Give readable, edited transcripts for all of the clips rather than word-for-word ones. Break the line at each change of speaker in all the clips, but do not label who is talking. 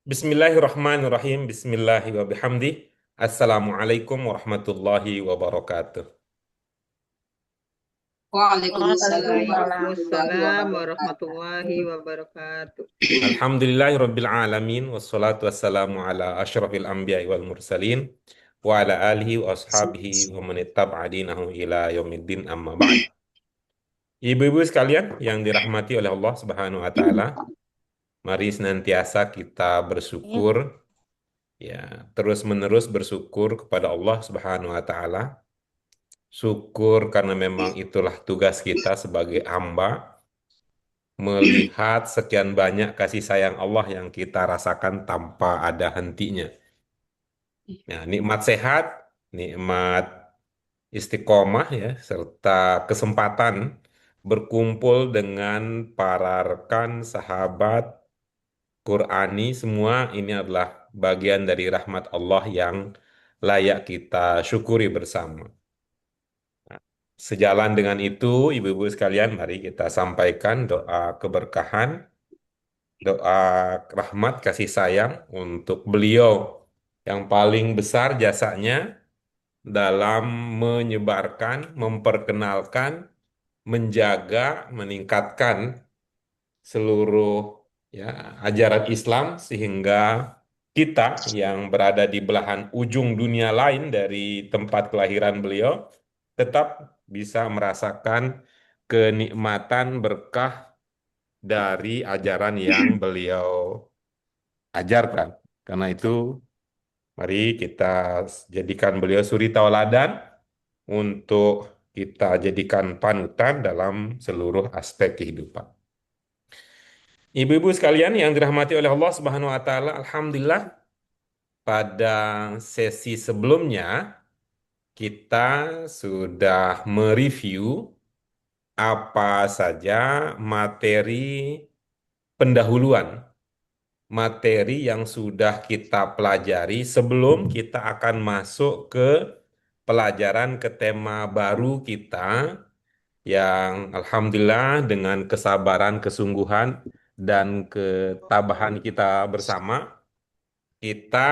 Bismillahirrahmanirrahim. Bismillahi wa bihamdi. Assalamualaikum warahmatullahi wabarakatuh.
Waalaikumsalam warahmatullahi
Waalaikumsalam warahmatullahi
wabarakatuh.
wabarakatuh.
Alhamdulillahirabbil alamin wassalatu wassalamu ala asyrafil anbiya'i wal mursalin wa ala alihi wa ashabihi wa man ittaba'a dinahu ila yaumiddin amma ba'd. Ibu-ibu sekalian yang dirahmati oleh Allah Subhanahu wa taala, mari senantiasa kita bersyukur ya, terus-menerus bersyukur kepada Allah Subhanahu wa taala. Syukur karena memang itulah tugas kita sebagai hamba, melihat sekian banyak kasih sayang Allah yang kita rasakan tanpa ada hentinya. Nah, nikmat sehat, nikmat istiqomah ya, serta kesempatan berkumpul dengan para rekan, sahabat, Qurani, semua ini adalah bagian dari rahmat Allah yang layak kita syukuri bersama. Sejalan dengan itu, ibu-ibu sekalian, mari kita sampaikan doa keberkahan, doa rahmat kasih sayang untuk beliau yang paling besar jasanya dalam menyebarkan, memperkenalkan, menjaga, meningkatkan seluruh ya ajaran Islam sehingga kita yang berada di belahan ujung dunia lain dari tempat kelahiran beliau tetap bisa merasakan kenikmatan berkah dari ajaran yang beliau ajarkan. Karena itu, mari kita jadikan beliau suri tauladan untuk kita jadikan panutan dalam seluruh aspek kehidupan. Ibu-ibu sekalian yang dirahmati oleh Allah Subhanahu wa taala, alhamdulillah pada sesi sebelumnya kita sudah mereview apa saja materi pendahuluan, materi yang sudah kita pelajari sebelum kita akan masuk ke pelajaran ke tema baru kita yang alhamdulillah dengan kesabaran, kesungguhan, dan ketabahan kita bersama, kita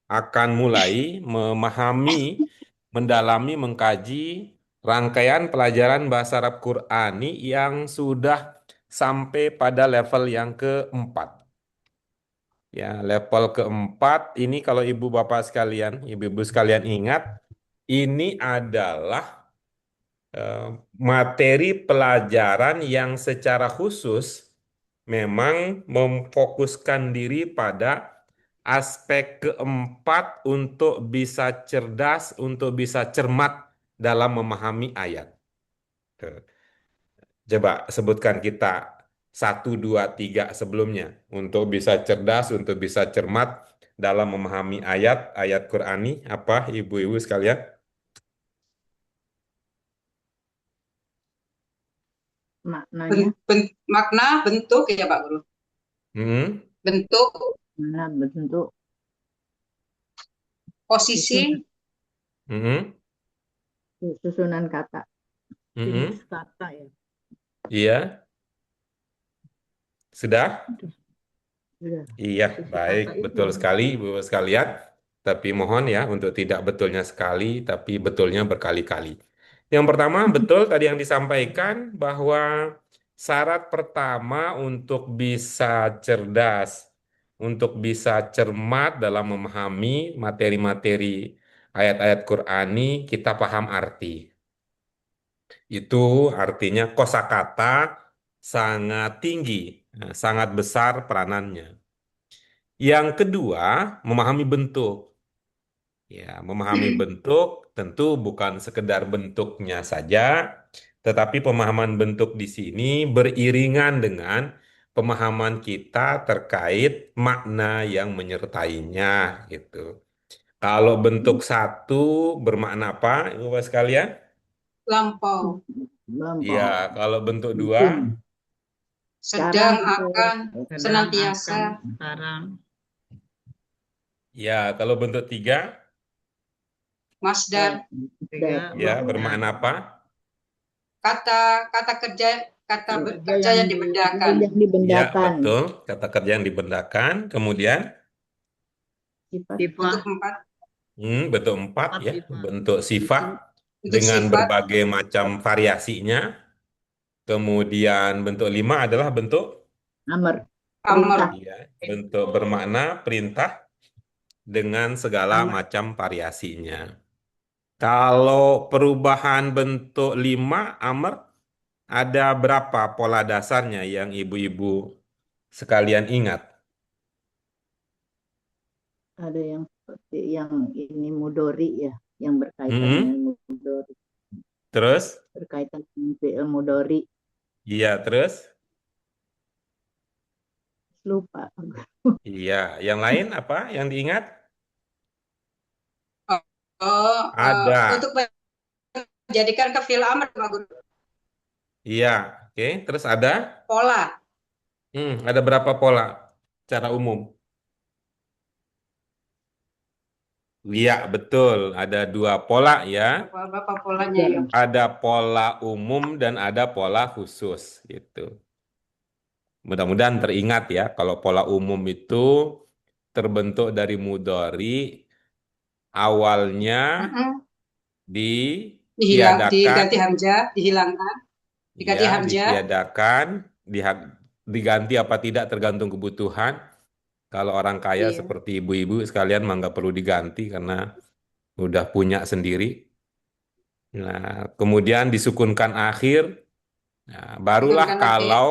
akan mulai memahami, mendalami, mengkaji rangkaian pelajaran bahasa Arab Qurani yang sudah sampai pada level yang keempat. Ya, level keempat ini kalau ibu bapak sekalian, ibu-ibu sekalian ingat, ini adalah eh, materi pelajaran yang secara khusus memang memfokuskan diri pada aspek keempat untuk bisa cerdas, untuk bisa cermat dalam memahami ayat. Tuh. Coba sebutkan kita satu, dua, tiga sebelumnya untuk bisa cerdas, untuk bisa cermat dalam memahami ayat-ayat Qurani. Apa ibu-ibu sekalian?
Maknanya
Makna bentuk ya Pak Guru.
Hmm?
Bentuk,
mana bentuk
posisi,
susunan,
Hmm?
susunan kata, jenis
Hmm?
kata ya.
Iya, sudah?
Sudah.
Iya,
Isi
baik,
kata itu
betul sekali, Ibu sekalian. Tapi mohon ya untuk tidak betulnya sekali, tapi betulnya berkali-kali. Yang pertama, betul tadi yang disampaikan bahwa syarat pertama untuk bisa cerdas, untuk bisa cermat dalam memahami materi-materi ayat-ayat Qurani, kita paham arti. Itu artinya kosakata sangat tinggi, sangat besar peranannya. Yang kedua, memahami bentuk. Ya, memahami bentuk tentu bukan sekedar bentuknya saja, tetapi pemahaman bentuk di sini beriringan dengan pemahaman kita terkait makna yang menyertainya, gitu. Kalau bentuk satu bermakna apa, Ibu sekalian?
lampau,
Iya,
lampau,
kalau bentuk dua,
mungkin sekarang
sedang,
atau
akan,
sedang
senantiasa,
akan sekarang
ya kalau bentuk tiga,
masdar,
tiga
ya
makna
bermakna apa?
kata kata kerja kata
Kerja
kerja
yang
yang dibedakan.
yang
Ya,
dibendakan.
betul. Kata kerja yang dibendakan. Kemudian,
Sifat
Bentuk
sifat
empat,
bentuk empat
empat
ya,
sifat.
bentuk sifat
bentuk
dengan
sifat,
berbagai macam variasinya. Kemudian bentuk lima adalah bentuk,
Amar,
amar,
perintah.
ya, bentuk bermakna perintah dengan segala
Amar.
macam variasinya. Kalau perubahan bentuk lima, Amr, ada berapa pola dasarnya yang ibu-ibu sekalian ingat?
Ada yang seperti yang ini mudori ya, yang berkaitan dengan
Mm-mm.
mudori,
Terus,
berkaitan dengan fi'il mudori.
iya, terus,
Lupa.
iya. Yang lain apa yang diingat?
oh,
Ada,
untuk menjadikan ke fil amar Pak Guru.
iya. Oke, terus ada,
Pola,
ada berapa pola secara umum? Iya, betul. Ada dua pola ya.
berapa polanya ya?
Iya.
Ada pola umum dan ada pola khusus gitu. Mudah-mudahan teringat ya, kalau pola umum itu terbentuk dari mudhari, awalnya
Mm-mm.
ditiadakan,
Diganti hamzah, dihilangkan,
ya,
diganti hamzah,
ditiadakan, diganti apa tidak tergantung kebutuhan. Kalau orang kaya
iya.
seperti ibu-ibu sekalian mah nggak perlu diganti karena udah punya sendiri. Nah, kemudian disukunkan akhir. Nah, barulah
Sukunkan akhir,
kalau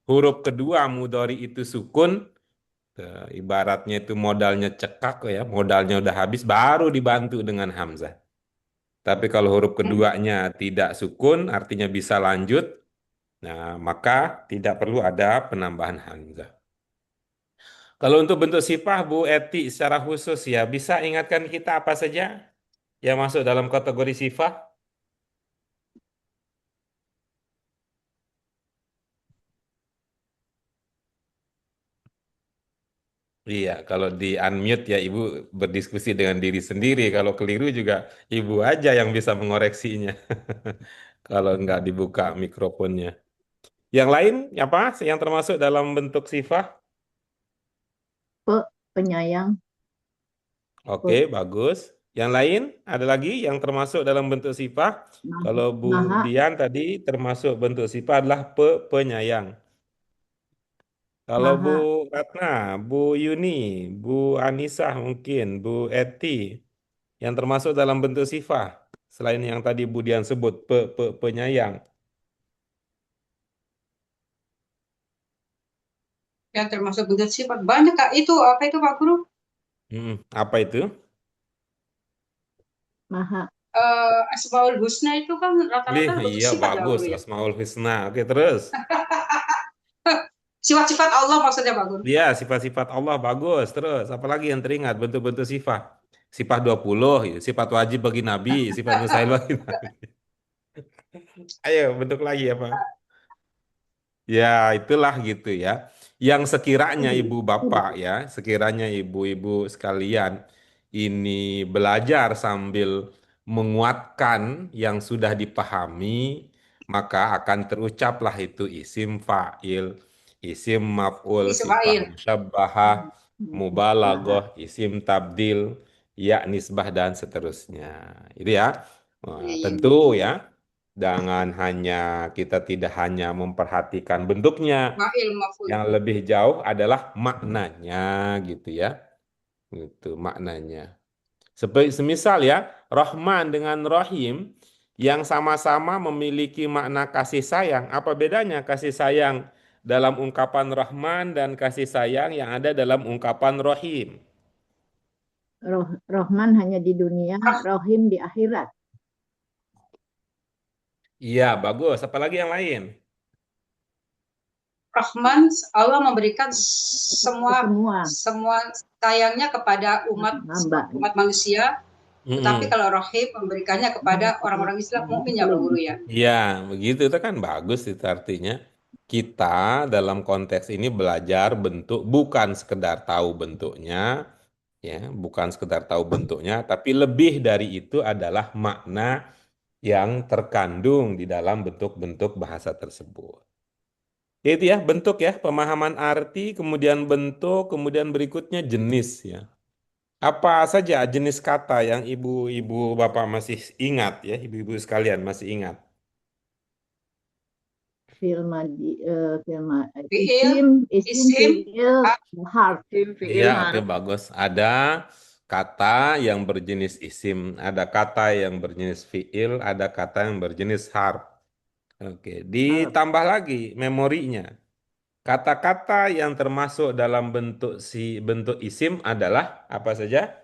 huruf kedua mudhari itu sukun, ibaratnya itu modalnya cekak ya, modalnya udah habis, baru dibantu dengan hamzah. Tapi kalau huruf keduanya tidak sukun, artinya bisa lanjut, nah maka tidak perlu ada penambahan hamzah. Kalau untuk bentuk sifat Bu Eti secara khusus ya, bisa ingatkan kita apa saja yang masuk dalam kategori sifat? Iya, kalau di unmute ya Ibu berdiskusi dengan diri sendiri. Kalau keliru juga Ibu aja yang bisa mengoreksinya. Kalau nggak dibuka mikrofonnya. Yang lain apa yang termasuk dalam bentuk sifat?
Penyayang,
Oke, bagus. Yang lain ada lagi yang termasuk dalam bentuk sifat. Kalau Bu
maha,
Dian tadi termasuk bentuk sifat adalah penyayang. Kalau Bu
maha,
Ratna, Bu Yuni, Bu Anisah mungkin, Bu Eti, yang termasuk dalam bentuk sifat selain yang tadi Bu Dian sebut penyayang.
yang termasuk bentuk sifat. Banyak Kak, itu apa itu Pak Guru?
Apa itu?
maha,
Asmaul Husna itu kan
Ih,
rata-rata bentuk
iya
sifat ya Pak
bagus,
Guru ya.
Asmaul Husna. Oke, terus.
Sifat-sifat Allah maksudnya Pak Guru.
Iya, sifat-sifat Allah bagus. Terus, apalagi yang teringat bentuk-bentuk sifat? Sifat 20, gitu. Sifat wajib bagi Nabi, sifat mustahil bagi Nabi. Ayo, bentuk lagi apa? Ya, itulah gitu ya. Yang sekiranya ibu bapak ya, sekiranya ibu-ibu sekalian ini belajar sambil menguatkan yang sudah dipahami, maka akan terucaplah itu isim fa'il, isim maf'ul, sifat
Ismail.
musyabbahah,
maha.
mubalaghah, isim tabdil, ya nisbah dan seterusnya. Itu ya. Wah,
Iya, iya.
tentu ya. Jangan hanya kita tidak hanya memperhatikan bentuknya,
Ismail maful.
yang lebih jauh adalah maknanya gitu ya. Itu maknanya. Semisal ya, Rahman dengan Rahim yang sama-sama memiliki makna kasih sayang. Apa bedanya kasih sayang dalam ungkapan Rahman dan kasih sayang yang ada dalam ungkapan Rahim?
Rohman hanya di dunia, Rohim di akhirat.
Iya, bagus. Apalagi yang lain?
Rahman, Allah memberikan semua
Semua
semua sayangnya kepada
hamba.
umat manusia, tetapi
Mm-mm.
kalau Rahim memberikannya kepada orang-orang Islam mukmin ya Pak Guru ya.
Ya, begitu itu kan bagus itu artinya kita dalam konteks ini belajar bentuk bukan sekedar tahu bentuknya, ya, bukan sekedar tahu bentuknya, tapi lebih dari itu adalah makna yang terkandung di dalam bentuk-bentuk bahasa tersebut. Itu ya bentuk ya, pemahaman arti, kemudian bentuk, kemudian berikutnya jenis ya. Apa saja jenis kata yang ibu-ibu bapak masih ingat ya, ibu-ibu sekalian masih ingat?
Film film
Fiil,
isim
isim,
fiil
hak,
harf.
Fiil, fiil,
Iya, oke
harf.
bagus. Ada kata yang berjenis isim, ada kata yang berjenis fiil, ada kata yang berjenis harf. Oke,
Harf.
ditambah lagi memorinya. Kata-kata yang termasuk dalam bentuk isim adalah apa saja?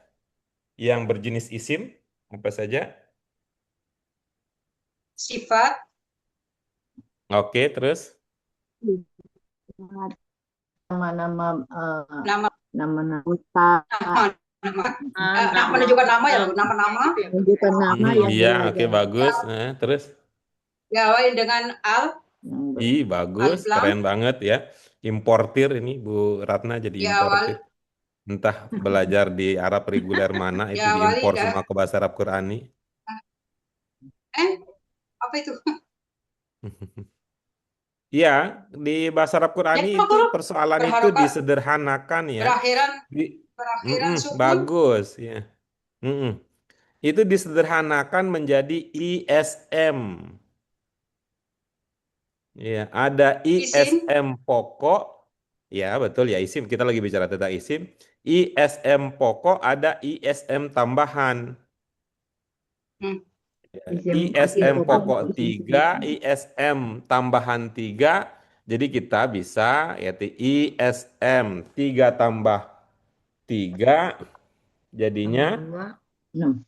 Yang berjenis isim apa saja?
sifat,
Oke, terus
Nama-nama
nama,
nama-nama kota,
nama, nama,
Nama
menunjukkan nama ya,
yang
nama-nama,
itu yang
menunjukkan nama yang
Iya, oke
beragam,
bagus. Terus
diawali dengan al,
yang
bagus,
alif lam,
keren banget ya. Importir ini Bu Ratna jadi importir.
diawali,
Entah belajar di Arab reguler mana itu
diawali
diimpor
dah,
semua ke bahasa Arab Qurani.
eh, apa itu?
Iya, di bahasa Arab
Ya,
Qurani
Pak
itu
Guru,
persoalan itu
berharokat,
disederhanakan ya.
berakhiran,
Di,
berakhiran sukun,
bagus ya. Mm-mm. Itu disederhanakan menjadi ISM. Ya, ada
isim,
ISM pokok. Ya, betul ya isim. Kita lagi bicara tentang isim. ISM pokok, ada ISM tambahan.
hmm,
isim
ISM
pokok
pokok
isim
3,
tambahan.
ISM tambahan 3. Jadi kita bisa yaitu ISM 3 tambah 3
tambah
jadinya
dua.
6.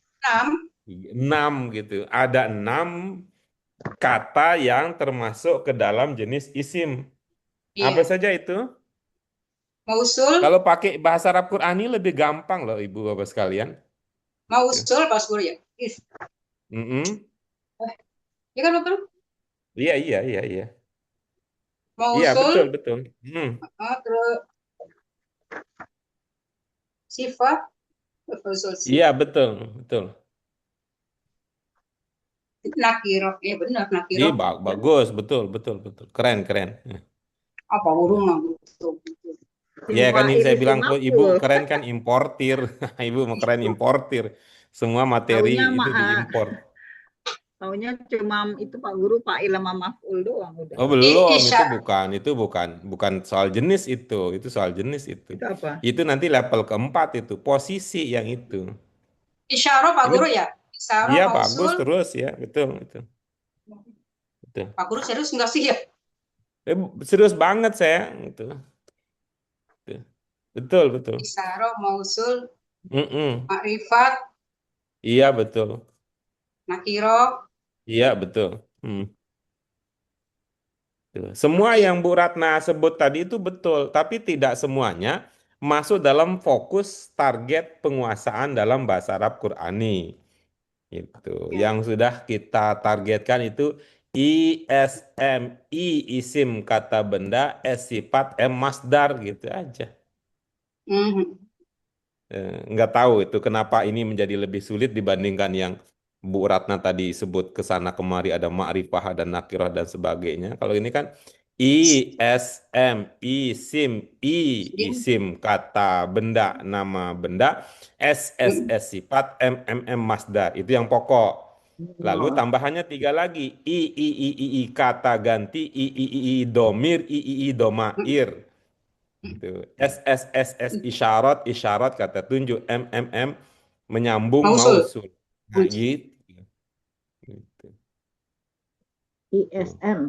6,
6 gitu. Ada 6 kata yang termasuk ke dalam jenis isim. Apa
iya,
saja itu?
mausul,
Kalau pakai bahasa Arab Qurani lebih gampang loh Ibu Bapak sekalian. Tuh.
mausul, Pak Guru ya,
Mm-mm.
ya kan Pak Guru?
Iya, iya, iya, iya. Iya, betul,
Mausul,
betul.
terus sifat, mausul
Iya,
sifat,
betul, betul.
nakiro, ya benar nakiro,
Bagus, betul, betul, betul. Keren, keren.
apa
Ya,
burung lah gitu.
ya
Isim
kan ini
fa'il,
saya
isim
bilang kok Ibu
maf'ul.
keren kan importir. Ibu mau keren importir. Semua materi
Taunya
itu diimpor.
taunya cuma itu Pak Guru fa'il sama maf'ul doang udah.
Oh, belum,
Isya,
itu bukan soal jenis itu soal jenis itu.
Itu apa?
Itu nanti level keempat itu, posisi yang itu.
isyarah Pak
Ini
Guru ya, isyarah
iya bagus
mausul,
terus ya, betul, betul, betul.
Pak Guru serius nggak sih ya?
Serius banget saya, itu, betul, betul.
Isyarah mausul,
Mm-mm.
makrifat,
Iya betul,
nakiro,
iya betul. Hmm. Tuh. Semua
seperti
yang
itu.
Bu Ratna sebut tadi itu betul, tapi tidak semuanya masuk dalam fokus target penguasaan dalam bahasa Arab Qurani. Itu.
Ya.
Yang sudah kita targetkan itu ISM, I isim kata benda, S sifat, M masdar gitu aja.
Mhm.
Nggak tahu itu kenapa ini menjadi lebih sulit dibandingkan yang Bu Ratna tadi sebut ke sana kemari ada ma'rifah, ada nakirah dan sebagainya. Kalau ini kan ISM, isim, I
Sim.
isim kata benda, nama benda,
Mhm.
S sifat, M masdar. Itu yang pokok. Lalu
Oh,
tambahannya tiga lagi, I kata ganti, domir,
Mhm.
domair.
Mhm.
Itu S isyarat kata tunjuk M menyambung
Mausul.
mausul. Nah,
Mausul.
gitu. Gitu. Tuh.
ISM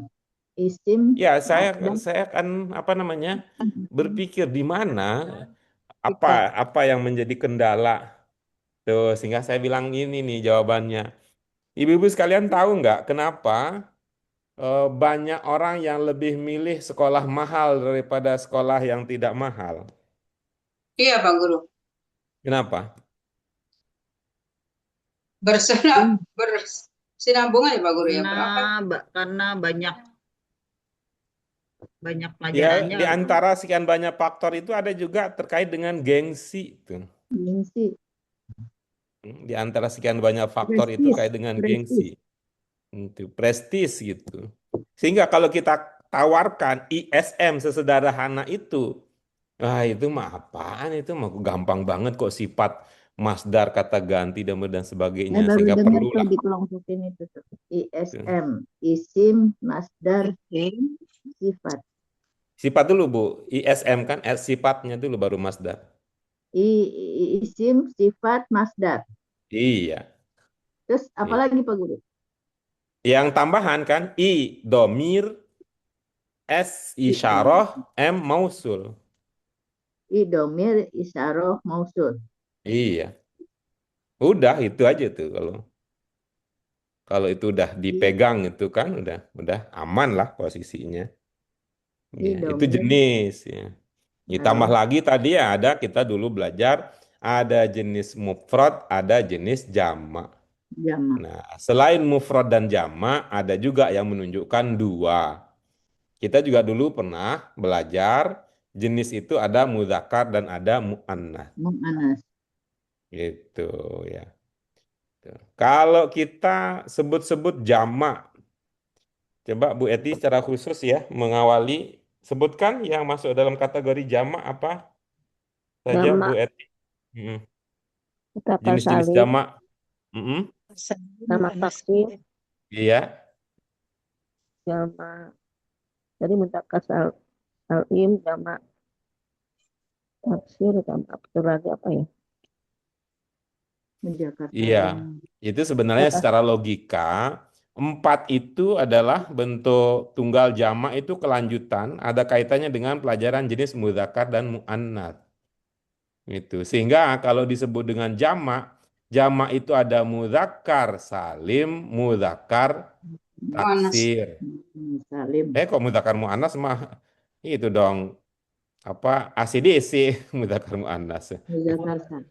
isim
Ya,
kata
saya kan apa namanya berpikir di mana apa
Sifat.
apa yang menjadi kendala tuh sehingga saya bilang ini nih jawabannya. Ibu-ibu sekalian tahu nggak kenapa banyak orang yang lebih milih sekolah mahal daripada sekolah yang tidak mahal?
Iya Pak Guru.
Kenapa?
isim
Bersinambungan ya Pak Guru ya.
Karena
Berapa?
karena banyak banyak
Ya,
pelajarannya
di
gitu.
antara sekian banyak faktor itu ada juga terkait dengan gengsi. Tuh.
gengsi
Di antara sekian banyak faktor itu
prestis
terkait dengan gengsi.
prestis
Itu prestis gitu. Sehingga kalau kita tawarkan ISM sesederhana itu. Ah, itu mah apaan itu mah gampang banget kok sifat masdar kata ganti dan sebagainya
Baru
sehingga
dengar tuh
perlulah
dikelompokin itu tuh.
tuh.
ISM, isim, masdar, sifat.
Sifat dulu Bu, ISM kan sifatnya dulu baru masdar.
Isim, sifat, masdar.
Iya.
Terus
Iya.
apalagi Pak Guru?
Yang tambahan kan domir, S isyarah, M mausul.
Domir, isyarah, mausul.
Iya. Udah itu aja tuh kalau itu udah dipegang itu kan udah aman lah posisinya. Ya, itu
Domir,
jenis ya. Ditambah
isyarah,
lagi tadi ya ada kita dulu belajar ada jenis mufrad, ada jenis jamak.
jamak.
Nah, selain mufrad dan jamak ada juga yang menunjukkan dua. Kita juga dulu pernah belajar jenis itu ada mudzakkar dan ada muannats.
Mu'annas.
Gitu ya. Tuh. Kalau kita sebut-sebut jamak, coba Bu Eti secara khusus ya mengawali sebutkan yang masuk dalam kategori jamak apa saja Bu
Jamak
Eti. Mm-mm.
mudzakkar
Jenis-jenis
salim,
jamak. Mm-mm.
jamak taksir,
Iya,
jamak jadi mudzakkar salim, jamak taksir, jamak betul lagi apa ya?
Jakarta
iya.
yang
Itu sebenarnya
Kata
secara logika empat itu adalah bentuk tunggal jamak itu kelanjutan ada kaitannya dengan pelajaran jenis mudzakkar dan muannats. Gitu. Sehingga kalau disebut dengan jamak, jamak itu ada mudzakkar salim, mudzakkar
Muannas.
taksir.
Salim.
Kok mudzakkar muannats mah itu dong apa ACDC mudzakkar muannats.
Jakarta.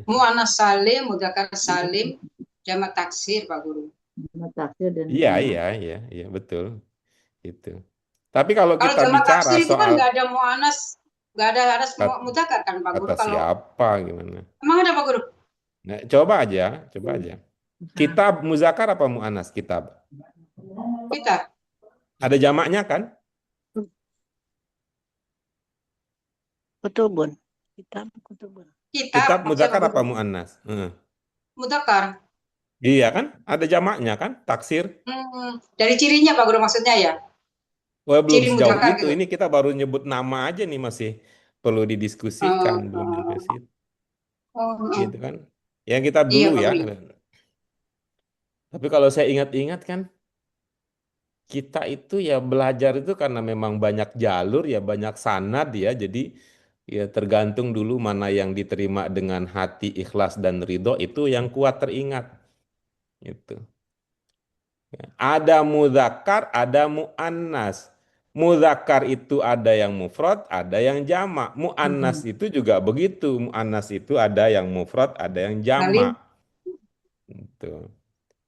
Muannas salim, mudzakkar salim, jamak taksir Pak Guru.
Jamak taksir dan
Iya,
jamak.
iya, iya, iya, betul. Itu. Tapi kalau
Kalau
kita
jamak
bicara
taksir itu kan
soal
nggak ada muannas, nggak ada
kat-
mudzakkar kan Pak Guru.
kata
Kalau
siapa gimana?
emang ada Pak Guru?
Nah, coba aja, coba aja. Kitab muzakkar apa muannas kitab?
Kita
Ada jamaknya kan?
kutubun, kitab kutubun.
kitab
Kitab
maksudnya Pak
muzakkar apa
Guru.
muannas?
Mudzakkar.
Iya kan? Ada jamaknya kan? Taksir.
Dari cirinya Pak Guru maksudnya ya.
Wah, belum
Ciri
sejauh
mudzakkar
itu.
gitu.
Ini kita baru nyebut nama aja nih masih perlu didiskusikan,
Oh,
belum nyampe situ.
oh.
Gitu kan? Yang kita
Iya
dulu
Pak
ya.
Guru.
Tapi kalau saya ingat-ingat kan, kita itu ya belajar itu karena memang banyak jalur ya, banyak sanad ya. Jadi ya tergantung dulu mana yang diterima dengan hati ikhlas dan ridho itu yang kuat teringat. Gitu. Ada mudzakkar, ada muannas. Mudzakkar itu ada yang mufrad, ada yang jamak. Muannas itu juga begitu. Muannas itu ada yang mufrad, ada yang
Salim.
jamak. Gitu.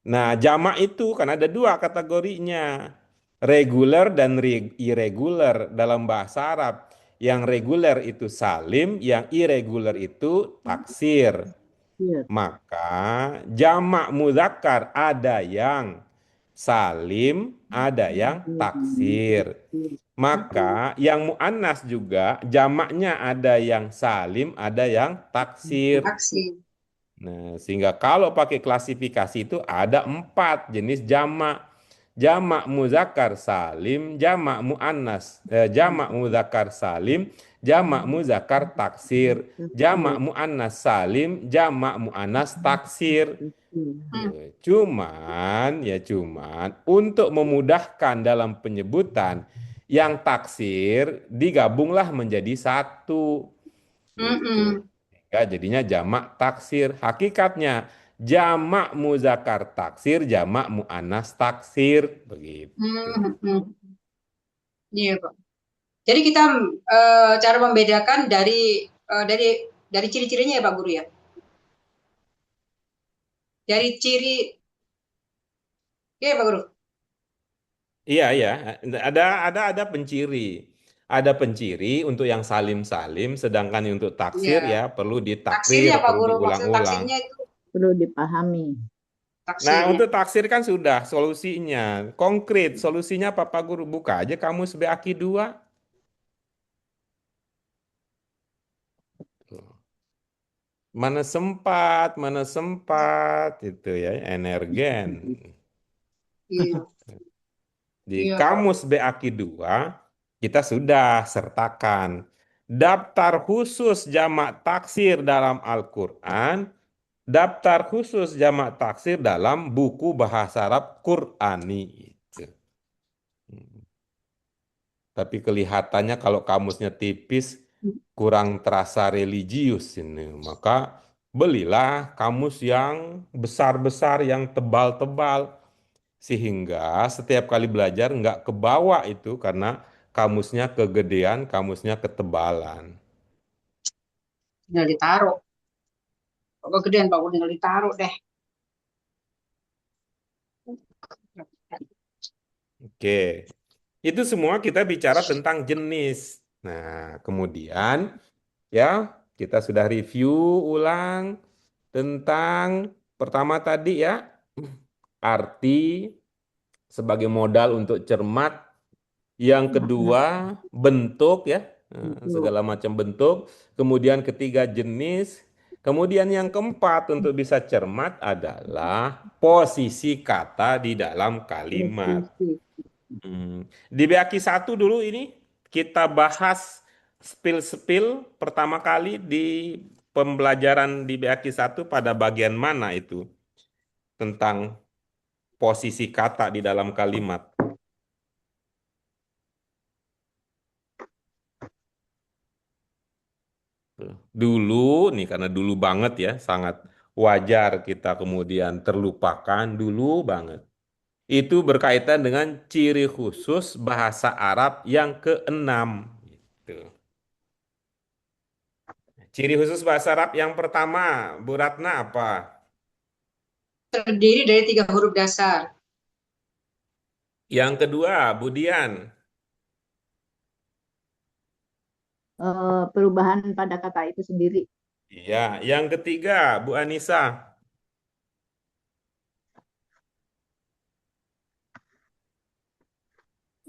Nah, jamak itu kan ada dua kategorinya. Reguler dan irregular dalam bahasa Arab. Yang reguler itu salim, yang irregular itu taksir.
Iya.
Maka jamak mudzakkar ada yang salim, ada yang taksir. Maka yang muannas juga jamaknya ada yang salim, ada yang taksir.
Taksir.
Nah, sehingga kalau pakai klasifikasi itu ada 4 jenis jamak. Jamak muzakkar salim, jamak muannas, jamak muzakkar salim, jamak muzakkar taksir, jamak muannas salim, jamak muannas taksir. Cuman untuk memudahkan dalam penyebutan yang taksir digabunglah menjadi satu. Gitu. Ya, jadinya jamak taksir. Hakikatnya jamak muzakkar taksir, jamak muannas taksir, begitu.
Iya Pak. Jadi kita cara membedakan dari ciri-cirinya ya Pak Guru ya. Dari ciri, ya Pak Guru.
Iya, iya, ada penciri. Ada penciri untuk yang salim-salim, sedangkan untuk taksir
Iya.
ya perlu ditakrir,
Taksirnya Pak
perlu
Guru, maksud
diulang-ulang.
taksirnya itu
Perlu dipahami.
taksir
Nah,
ya.
untuk taksir kan sudah solusinya. Konkret, solusinya apa Pak Guru? Buka aja kamus BAKI 2. Mana sempat itu ya, energen.
Iya,
Di
iya Pak.
kamus BAKI 2 kita sudah sertakan daftar khusus jamak taksir dalam Al-Quran, daftar khusus jamak taksir dalam buku bahasa Arab Qurani. Itu. Tapi kelihatannya kalau kamusnya tipis, kurang terasa religius ini. Maka belilah kamus yang besar-besar, yang tebal-tebal. Sehingga setiap kali belajar nggak kebawa itu karena kamusnya kegedean, kamusnya ketebalan.
Tinggal ditaruh. Kok kegedean Pak, tinggal ditaruh deh.
Oke, itu semua kita bicara tentang jenis. Nah, kemudian ya kita sudah review ulang tentang pertama tadi ya, arti sebagai modal untuk cermat. Yang
Makna
kedua, bentuk ya,
bentuk.
segala macam bentuk. Kemudian ketiga, jenis. Kemudian yang keempat untuk bisa cermat adalah posisi kata di dalam kalimat.
Posisi.
Di BAKI 1 dulu ini kita bahas spill-spill pertama kali di pembelajaran di BAKI 1 pada bagian mana itu? Tentang posisi kata di dalam kalimat. Dulu nih karena dulu banget ya, sangat wajar kita kemudian terlupakan dulu banget. Itu berkaitan dengan ciri khusus bahasa Arab yang keenam. Gitu. Ciri khusus bahasa Arab yang pertama, Bu Ratna apa?
Terdiri dari 3 huruf dasar.
Yang kedua, Bu Dian.
Perubahan pada kata itu sendiri.
Iya, yang ketiga, Bu Anissa.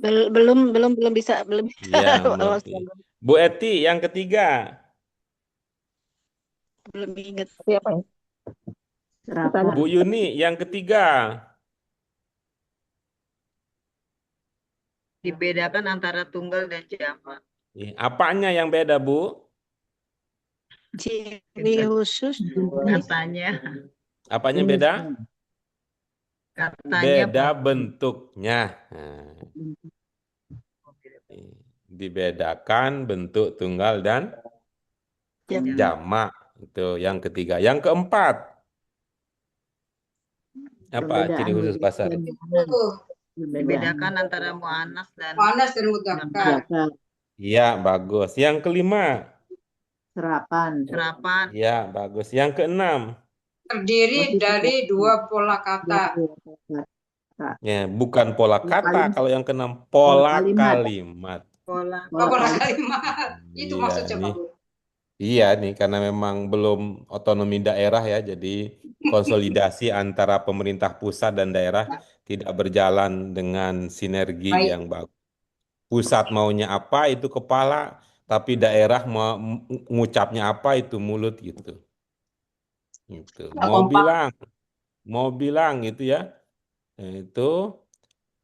Belum bisa
Iya, belum.
awas,
Bu Eti, yang ketiga.
belum ingat. Tapi apa ya?
Serapan.
Bu Yuni, yang ketiga.
Dibedakan antara tunggal dan jamak.
Apanya yang beda, Bu?
Ciri khusus
Jenis.
Katanya,
Apanya beda?
Jenisnya.
katanya
Beda bentuknya. Nah, dibedakan bentuk tunggal dan
jam.
jamak. Itu yang ketiga. Yang keempat, apa ciri
Perbedaan
khusus
mudzakkar
pasar?
dan
Itu
muannas. Perbedaan
dibedakan antara muannas dan
panas dan mudzakkar.
mudzakkar.
Iya, bagus. Yang kelima,
Serapan.
serapan.
iya, bagus. Yang keenam,
Terdiri
Posisi
dari
kata.
2 pola kata.
Dua kata.
ya bukan pola
Pola
kata.
kalimat.
Kalau yang keenam,
Pola
pola
kalimat.
kalimat.
Pola
Oh,
Pola
pola
kalimat.
kalimat. Itu
Iya,
maksudnya
nih.
Pak Guru.
Iya nih, karena memang belum otonomi daerah ya, jadi konsolidasi antara pemerintah pusat dan daerah tidak berjalan dengan sinergi
Baik.
yang bagus. Pusat maunya apa itu kepala, tapi daerah mau ngucapnya apa itu mulut gitu. Gitu.
Nggak kompak.
Mau bilang gitu ya, itu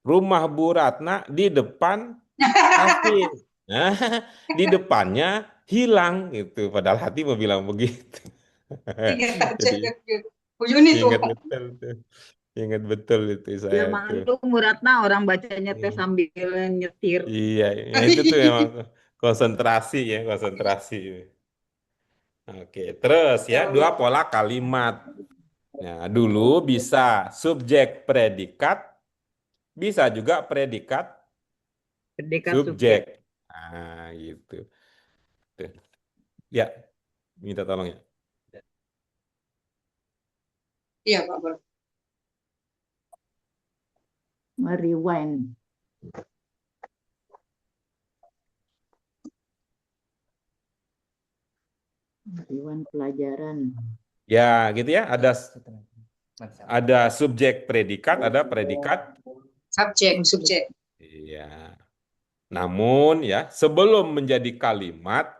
rumah Bu Ratna di depan kafe. Nah, di depannya hilang gitu. Padahal hati mau bilang begitu.
Ingat aja.
Jadi
Bu Yuni tuh.
ingat betul tuh. Ingat betul itu
ya
saya tuh.
malu Muratna orang bacanya teh
Hmm.
sambil nyetir.
Iya, ya itu tuh memang konsentrasi ya, konsentrasi. Oke, terus ya
Ya
dua
Allah.
pola kalimat. Nah, dulu bisa subjek predikat, bisa juga predikat
Predikat
subjek.
subjek.
Nah, gitu. Tuh. Ya, minta tolong ya.
Iya Pak Guru.
Merewind. Merewind pelajaran.
Ya, gitu ya. Ada Ada subjek predikat, ada predikat.
subjek.
Iya. Namun ya, sebelum menjadi kalimat,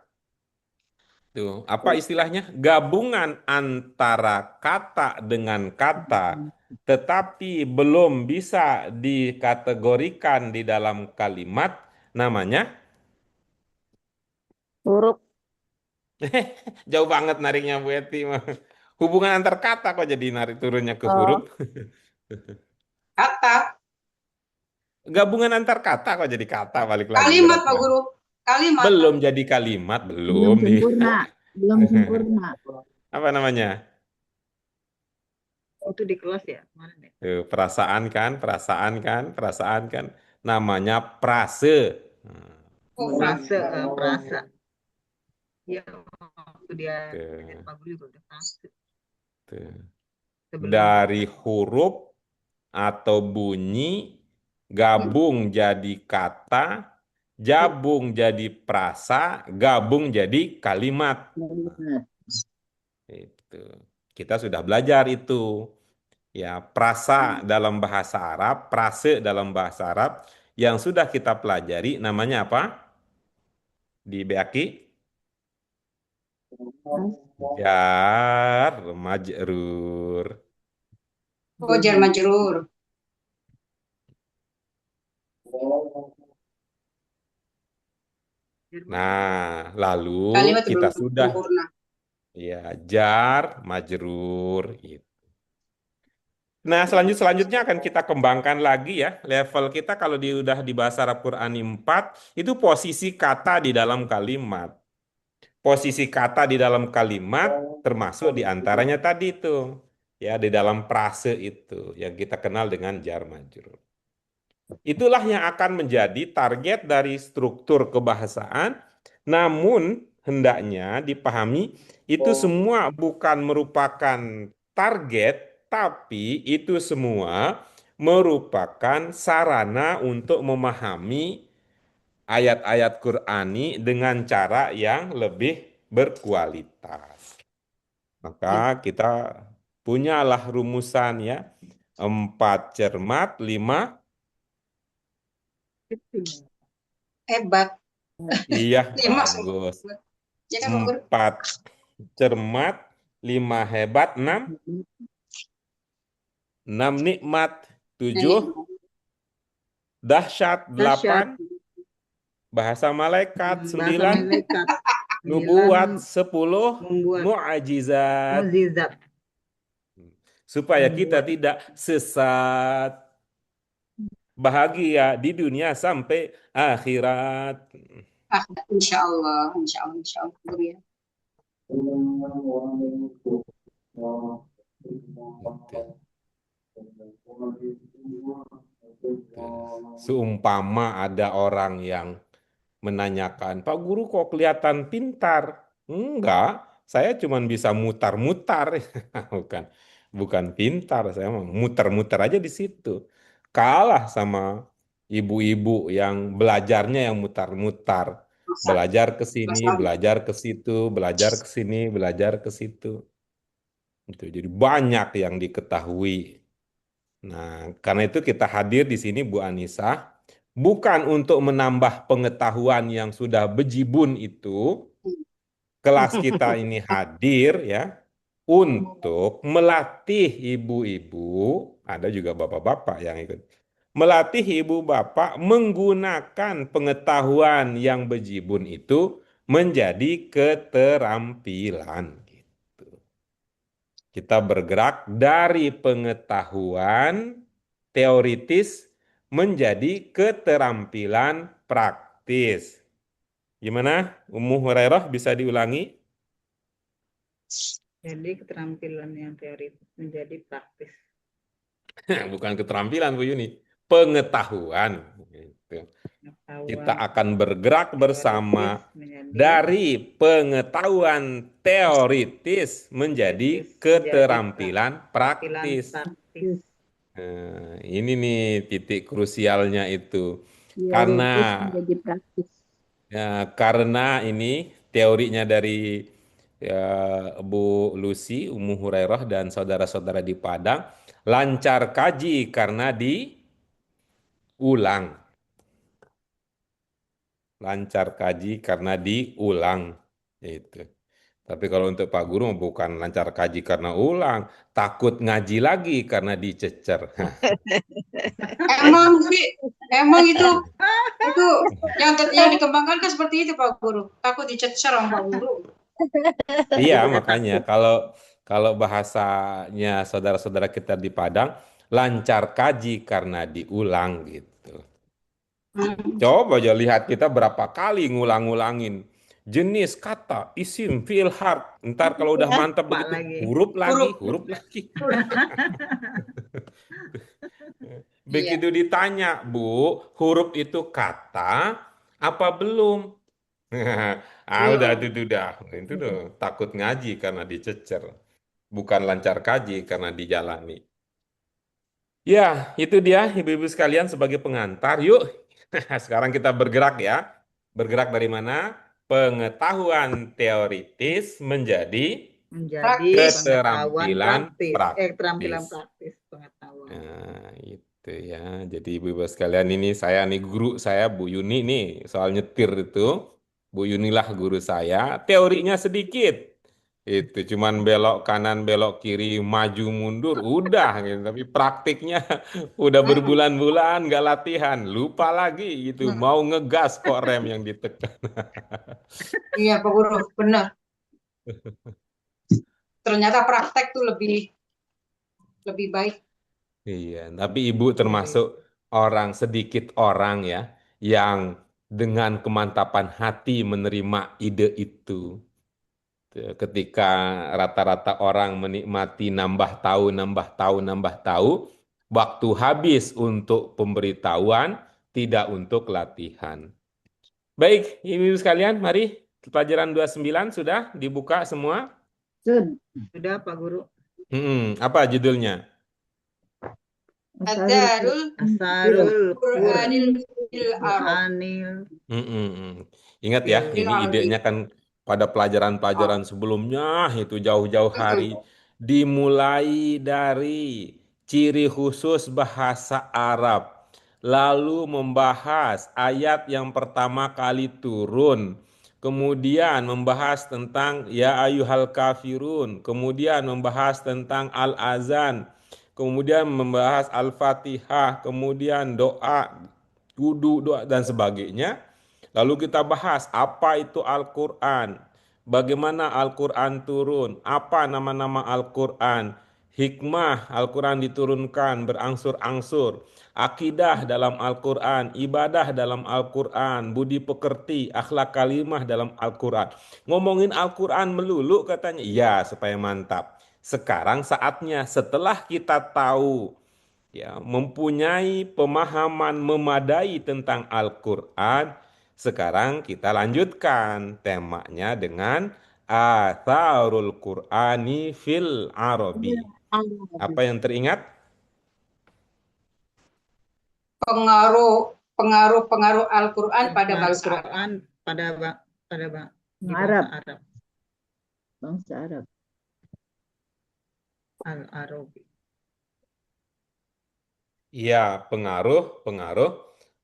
tuh, apa istilahnya? Gabungan antara kata dengan kata, tetapi belum bisa dikategorikan di dalam kalimat, namanya
Huruf.
jauh banget nariknya Bu Eti mah. Hubungan antar kata kok jadi narik turunnya ke huruf.
Oh,
Kata,
Gabungan antar kata kok jadi kata balik lagi
kalimat Pak
beratnya.
Guru. Kalimat.
Belum jadi kalimat,
Belum
belum di
sempurna, belum sempurna.
apa namanya?
Itu di kelas ya kemarin ya.
Perasaan kan, perasaan kan, perasaan kan. Namanya prase. Nah,
Oh,
Prase, prasa. Iya, waktu dia
tuh,
Pak Guru juga udah prase.
tuh.
Sebelum
Dari huruf atau bunyi gabung jadi kata, gabung jadi prasa, gabung jadi kalimat.
Kalimat.
Itu. Kita sudah belajar itu. Ya, prasa dalam bahasa Arab, prase dalam bahasa Arab yang sudah kita pelajari namanya apa? Di BAKI? Jar majrur.
oh jar majrur.
Nah, lalu
Kalimat
kita
belum
sudah
sempurna.
ya jar majrur itu. Nah, selanjutnya akan kita kembangkan lagi ya. Level kita kalau udah di bahasa Arab Quran 4 itu posisi kata di dalam kalimat. Posisi kata di dalam kalimat termasuk di antaranya tadi itu. Ya, di dalam frase itu yang kita kenal dengan jar majrur. Itulah yang akan menjadi target dari struktur kebahasaan, namun hendaknya dipahami itu semua bukan merupakan target, tapi itu semua merupakan sarana untuk memahami ayat-ayat Qur'ani dengan cara yang lebih berkualitas. Maka kita punyalah rumusan ya, 4 cermat, 5
Hebat.
iya,
5
bagus.
ya kan Pak Guru?
4 cermat, 5 hebat, 6 nikmat, 7
Ini
dahsyat,
dahsyat,
8 bahasa malaikat,
bahasa
9
malaikat,
nubuat,
9
10
membuat
mu'ajizat.
mukjizat,
Supaya kita
membuat
tidak sesat, bahagia di dunia sampai akhirat.
insya Allah Pak Guru ya.
Gitu. Seumpama ada orang yang menanyakan, Pak Guru kok kelihatan pintar? Enggak, saya cuma bisa mutar-mutar. Bukan, bukan pintar, saya mah muter-muter aja di situ. Kalah sama ibu-ibu yang belajarnya yang mutar-mutar.
Masa,
Belajar ke sini,
masa
belajar ke situ, belajar ke sini, belajar ke situ. Itu jadi banyak yang diketahui. Nah, karena itu kita hadir di sini Bu Anissa, bukan untuk menambah pengetahuan yang sudah bejibun itu, kelas kita ini hadir ya, untuk melatih ibu-ibu, ada juga bapak-bapak yang ikut, melatih ibu bapak menggunakan pengetahuan yang bejibun itu menjadi keterampilan. Kita bergerak dari pengetahuan teoritis menjadi keterampilan praktis. Gimana? Ummu Hurairah bisa diulangi?
jadi keterampilan yang teoritis menjadi praktis.
Bukan keterampilan Bu Yuni, pengetahuan. Gitu. Kita
Pengetahuan
akan bergerak bersama
teoritis menjadi
dari pengetahuan teoritis menjadi
praktis, menjadi
keterampilan
keterampilan
praktis.
praktis.
Nah, ini nih titik krusialnya itu. Karena
Teoritis menjadi praktis.
ya, karena ini teorinya dari ya, Bu Lucy, Ummu Hurairah dan saudara-saudara di Padang, lancar kaji karena diulang. Lancar kaji karena diulang. Itu. Tapi kalau untuk Pak Guru bukan lancar kaji karena ulang, takut ngaji lagi karena dicecer.
Emang sih, emang itu yang dikembangkan kan seperti itu Pak Guru. Takut dicecer sama Pak Guru.
Iya, makanya kalau kalau bahasanya saudara-saudara kita di Padang, lancar kaji karena diulang gitu. Coba aja lihat kita berapa kali ngulang-ngulangin jenis kata, isim, fiil, harf. Ntar kalau udah mantap
Pak
begitu,
lagi.
huruf lagi,
Huruf.
huruf lagi.
Iya.
Begitu ditanya, Bu, huruf itu kata apa belum? Udah
Belum.
itu udah. Itu tuh takut ngaji karena dicecer, bukan lancar kaji karena dijalani. Ya, itu dia ibu-ibu sekalian sebagai pengantar. Yuk, sekarang kita bergerak ya. Bergerak dari mana? Pengetahuan teoritis menjadi
Menjadi
Praktis.
pengetahuan
keterampilan
praktis. Keterampilan
praktis.
praktis pengetahuan.
Nah, itu ya. Jadi ibu-ibu sekalian ini saya nih guru saya Bu Yuni nih soal nyetir itu. Bu Yunilah guru saya. Teorinya sedikit. Itu cuman belok kanan, belok kiri, maju mundur, udah gitu. Tapi praktiknya udah
Hmm.
berbulan-bulan nggak latihan, lupa lagi gitu. Mau ngegas kok rem yang ditekan.
Iya Pak Guru, benar. Ternyata praktek tuh lebih baik.
Iya, tapi ibu
Iya, iya.
termasuk orang sedikit orang ya yang dengan kemantapan hati menerima ide itu. Ketika rata-rata orang menikmati nambah tahu, nambah tahu, nambah tahu, waktu habis untuk pemberitahuan, tidak untuk latihan. Baik, ibu sekalian, mari pelajaran 29 sudah dibuka semua.
Sudah Pak Guru.
Apa judulnya?
Adarul
Asarul
Quranil fil Arab.
Qur'anil
Ingat ya,
Fil
ini
Arabi.
idenya kan pada pelajaran-pelajaran sebelumnya itu jauh-jauh hari dimulai dari ciri khusus bahasa Arab, lalu membahas ayat yang pertama kali turun, kemudian membahas tentang ya ayyuhal kafirun, kemudian membahas tentang al-azan, kemudian membahas Al-Fatihah, kemudian doa, wudu, doa dan sebagainya. Lalu kita bahas apa itu Al-Quran, bagaimana Al-Quran turun, apa nama-nama Al-Quran, hikmah Al-Quran diturunkan berangsur-angsur, akidah dalam Al-Quran, ibadah dalam Al-Quran, budi pekerti, akhlak kalimah dalam Al-Quran. Ngomongin Al-Quran melulu katanya, ya supaya mantap. Sekarang saatnya setelah kita tahu ya mempunyai pemahaman memadai tentang Al-Qur'an, sekarang kita lanjutkan temanya dengan Atharul Qur'ani fil Arabi. Apa yang teringat?
Pengaruh Al-Quran pada bangsa Arab.
Al-Quran pada di
Arab.
bangsa Arab.
Bangsa Arab.
Al-Arabi.
Iya, pengaruh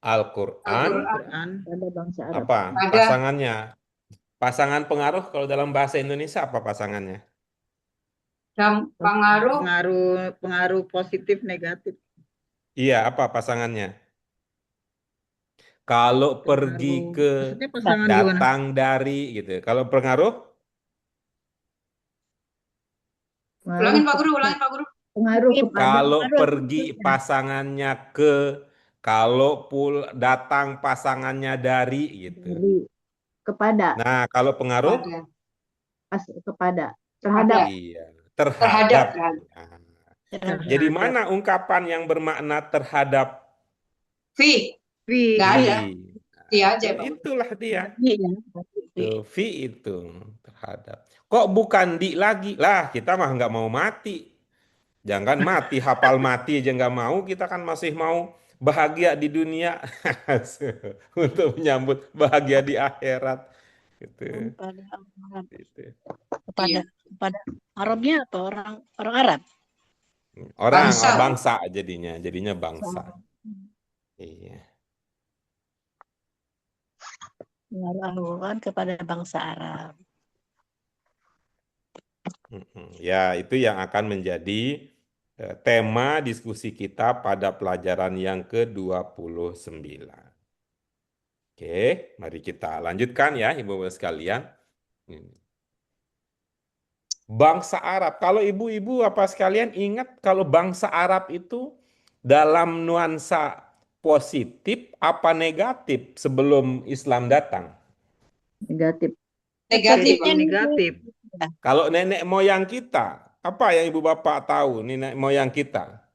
Al-Qur'an.
Al-Quran
Pada bangsa Arab.
Apa
Ada
pasangannya? Pasangan pengaruh kalau dalam bahasa Indonesia apa pasangannya?
pengaruh
pengaruh positif negatif.
Iya, apa pasangannya? Kalau pergi ke
Maksudnya pasangan gimana?
datang dari gitu. Kalau pengaruh
ulangin Pak Guru, ulangin Pak Guru.
Pengaruh kepada
kalau
Pengaruh
pergi pasangannya ke, kalau datang pasangannya dari gitu.
dari kepada
Nah, kalau pengaruh
Ada.
kepada terhadap
iya,
Terhadap.
terhadap. Nah, jadi mana ungkapan yang bermakna terhadap?
Fi.
Fi.
Nggak ada.
Fi.
Fi aja,
Nah,
Pak.
itulah dia.
Iya.
Tuh, fi itu terhadap. Kok bukan di lagi? Lah, kita mah nggak mau mati. Jangan mati, hafal mati aja nggak mau. Kita kan masih mau bahagia di dunia untuk menyambut bahagia di akhirat. Gitu.
Pada Al-Quran.
Gitu.
kepada
Iya.
kepada Arabnya atau orang orang Arab?
Orang,
Bangsa.
bangsa jadinya bangsa. Iya.
Pengaruh Al-Quran kepada bangsa Arab.
Ya, itu yang akan menjadi tema diskusi kita pada pelajaran yang ke-29. Oke, mari kita lanjutkan ya, Ibu-ibu sekalian. Bangsa Arab, kalau ibu-ibu apa sekalian ingat kalau bangsa Arab itu dalam nuansa positif apa negatif sebelum Islam datang?
Negatif.
Negatif,
Jadi
Bang.
negatif.
Kalau nenek moyang kita, apa yang ibu bapak tahu nenek moyang kita?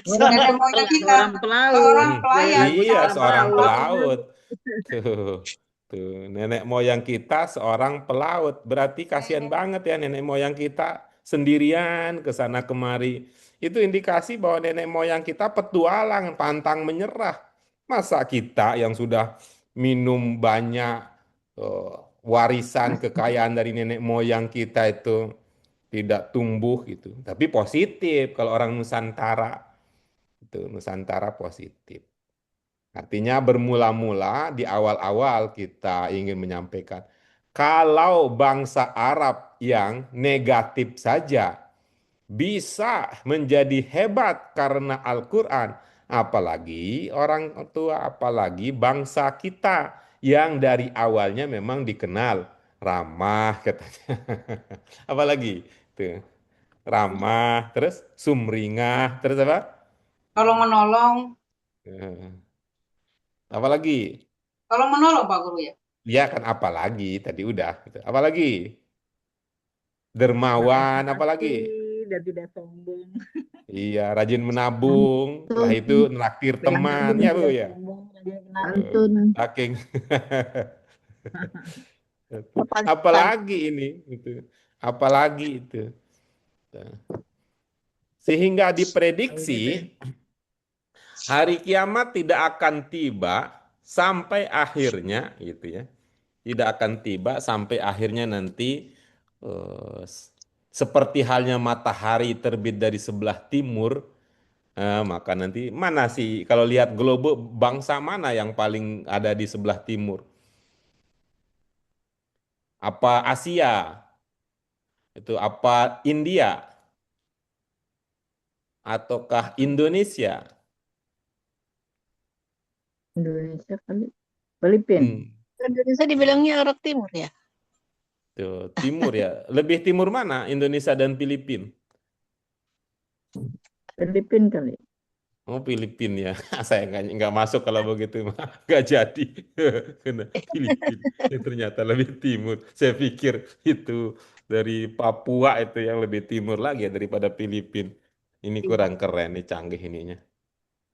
Nenek moyang kita
Seorang pelaut.
seorang
Hmm,
pelayan.
iya,
Seorang
seorang
pelaut.
pelaut. Tuh, nenek moyang kita seorang pelaut. Berarti kasihan banget ya nenek moyang kita sendirian ke sana kemari. Itu indikasi bahwa nenek moyang kita petualang, pantang menyerah. Masa kita yang sudah minum banyak eh, warisan kekayaan dari nenek moyang kita itu tidak tumbuh gitu. Tapi positif kalau orang Nusantara itu Nusantara positif. Artinya bermula-mula di awal-awal kita ingin menyampaikan kalau bangsa Arab yang negatif saja bisa menjadi hebat karena Al-Quran, apalagi orang tua, apalagi bangsa kita yang dari awalnya memang dikenal ramah katanya. Apalagi tuh ramah, terus sumringah, terus apa?
Tolong menolong.
Eh, Apalagi?
Tolong menolong Pak Guru ya.
Ya kan apalagi tadi udah gitu. Apalagi? Dermawan, apalagi?
Dan tidak sombong.
Iya, rajin menabung. Lah itu naktir teman ya Bu ya.
Santun.
Saking
Sopan.
apalagi ini itu. Apalagi itu. Sehingga diprediksi hari kiamat tidak akan tiba sampai akhirnya gitu ya. Tidak akan tiba sampai akhirnya nanti seperti halnya matahari terbit dari sebelah timur, maka nanti mana sih kalau lihat globe bangsa mana yang paling ada di sebelah timur? Apa Asia? Itu apa India? Ataukah Indonesia?
Indonesia kali. Filipina.
Indonesia dibilangnya Arab Timur ya.
Tuh, timur ya. Lebih timur mana Indonesia dan Filipina?
Filipina kali.
Oh Filipina ya, saya nggak masuk kalau begitu mah nggak jadi. Karena Filipina ternyata lebih timur. Saya pikir itu dari Papua itu yang lebih timur lagi ya daripada Filipina. Ini kurang keren nih canggih ininya.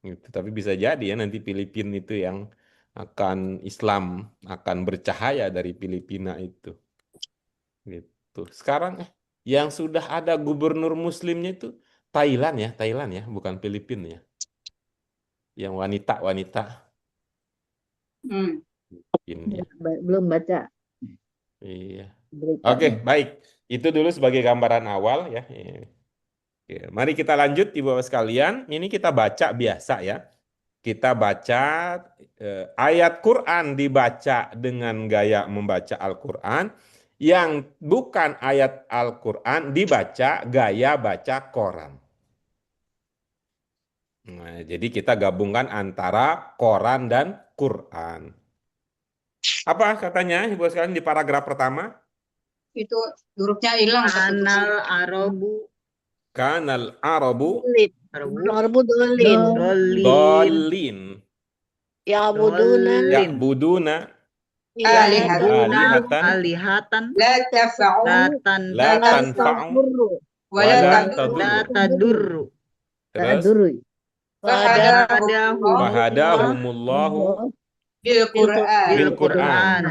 Gitu. Tapi bisa jadi ya nanti Filipina itu yang akan Islam akan bercahaya dari Filipina itu. Gitu. Sekarang yang sudah ada gubernur Muslimnya itu Thailand ya, bukan Filipina ya. Yang wanita-wanita
Hmm.
ini ya.
Belum baca
Iya.
berita.
Oke, baik. Itu dulu sebagai gambaran awal ya. Oke, mari kita lanjut Ibu-Bapak sekalian. Ini kita baca biasa ya. Kita baca ayat Quran dibaca dengan gaya membaca Al-Quran. Yang bukan ayat Al-Quran dibaca gaya baca Quran. Nah, jadi kita gabungkan antara Quran dan Quran. Apa katanya Ibu sekalian di paragraf pertama?
Itu hurufnya hilang terputus.
Anal Arabu
Kanal Arabu
Arbu dolin.
dolin
dolin
Ya buduna.
ya
dolin
buduna
Alihatan.
alihatan
alihatan
La tafa'u
la
la
tanfa'u
wa la
wala
tadurru.
la
tadurru.
tadurru
Terus
Duru.
Fahadahum
fahadahumullahu
bil Qur'an
bil Quran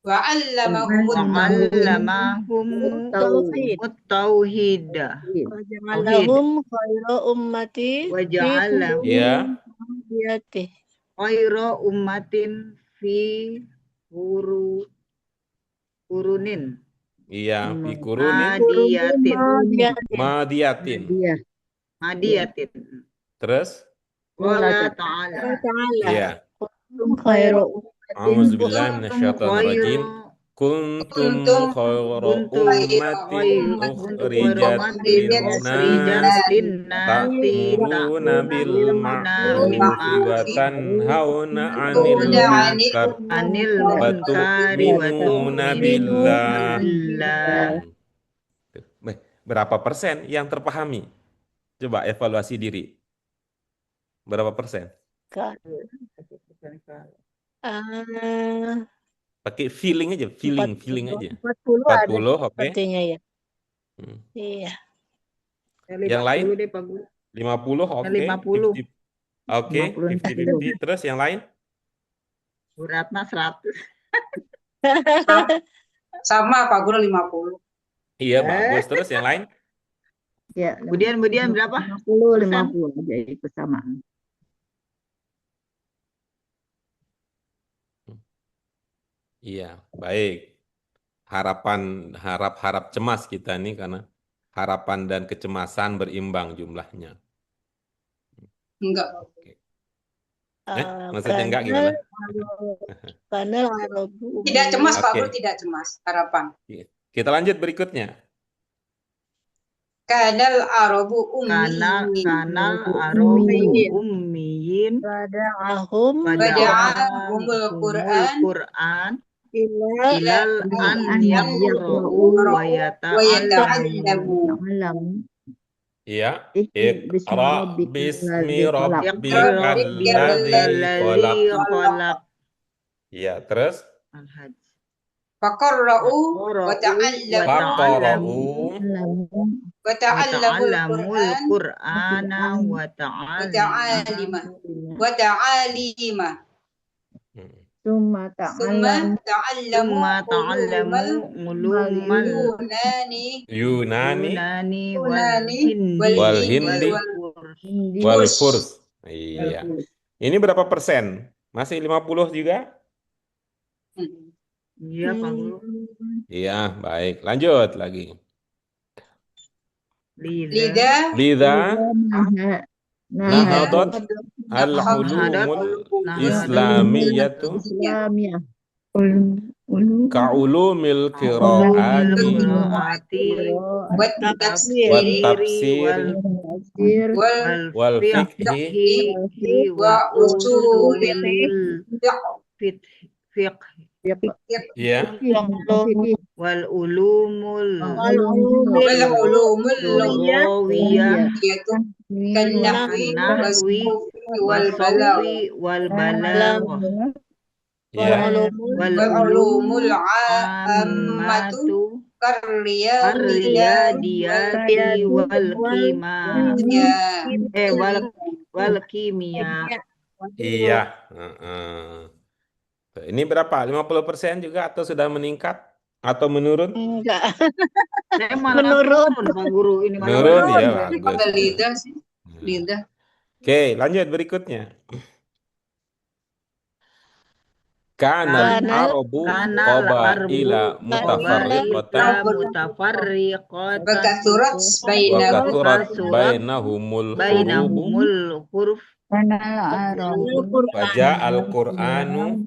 wa 'allamahumut
wa'allamahum
Tauhid.
tauhid
Waja'alahum khairu ummati
waja'alahu
ya
Biyatih.
khairu ummatin fi qurunin
Iya, fi qurunin
Madiyatin.
madiyatin.
Dia.
Madiyatin.
Terus?
Qala ta'ala.
Iya.
Kuntum khairu
A'udzubillahi
Kuntum
minasyaitonirrajim.
khairu
Kuntum
Kuntum
khairu
kuntum
ummatin
kuntum khairu
ukhrijat
ummatin ukhrijat
linnas
linnasi
ta'muruna bil
ta'muruna bil
ma'rufi wa
ma'ruf
tanhauna 'anil
Udah
munkar
anil
wa
munkari wa
tu'minuna
tu'minuna
billah.
billah.
Berapa persen yang terpahami? Coba evaluasi diri. Berapa persen? Pakai feeling aja, feeling aja.
40 ada
40, oke.
sepertinya ya.
Hmm.
Iya.
Yang lain?
50 deh Pak Guru.
50, oke.
50.
50. Oke, 50-50. Terus yang lain?
Bu Ratna 100.
sama Pak Guru 50.
Iya, bagus. Terus yang lain?
ya.
Kemudian berapa?
50 jadi kesamaan.
Iya, baik. Harap cemas kita nih karena harapan dan kecemasan berimbang jumlahnya.
Enggak.
Maksudnya enggak gimana?
Karena Arabu
Tidak cemas Pak
Oke.
Guru, tidak cemas. Harapan.
Kita lanjut berikutnya.
Kanal Arabu
Kanal
ummiyin.
ummiyin
Bada'ahum
Bada'ahumul Qur'an
ilal an yaqra'u wa yata'allamu.
Iya.
Iqra'
Iqra' bismi
rabbikal
rabbikal ladzi khalaq.
khalaq.
Iya, terus?
Al-Hajj.
Faqarra'u wa ta'allamu wa ta'allamul
Qur'ana wa
ta'alima wa ta'alima.
Summa
Summa
ta'allamu
ta'allamu
ulumal
Yunani
wal
wal hindi
hindi
wal furs. Iya. Ini berapa persen? Masih 50 juga?
Iya Pak Guru.
Iya, baik. Lanjut lagi.
Lidah
Lidha nahadat al-ulumul islamiyatu
Islamiyah
ka'ulumil qiraati
wa tafsir
wa tafsir wal fiqhi
wa usulil
fiqh
ya
wal ulumul
wal ulumul
lughawiyah
yaitu kan nahwi wal balagh
wal balagh
ya
wal ulumul ammatu
ar-riyadiyati wal kimia wal kimia.
iya. Ini berapa? 50% juga atau sudah meningkat atau menurun?
enggak
Saya malah
menurun.
Pak Guru ini malah
Menurun
menurun.
ya, bagus.
Ada lidah sih, lidah.
Oke, lanjut berikutnya. Kanal arabu qabaila mutafarriqatan
Bekasurat
wa bainahumul huruf Faja al-Qur'anu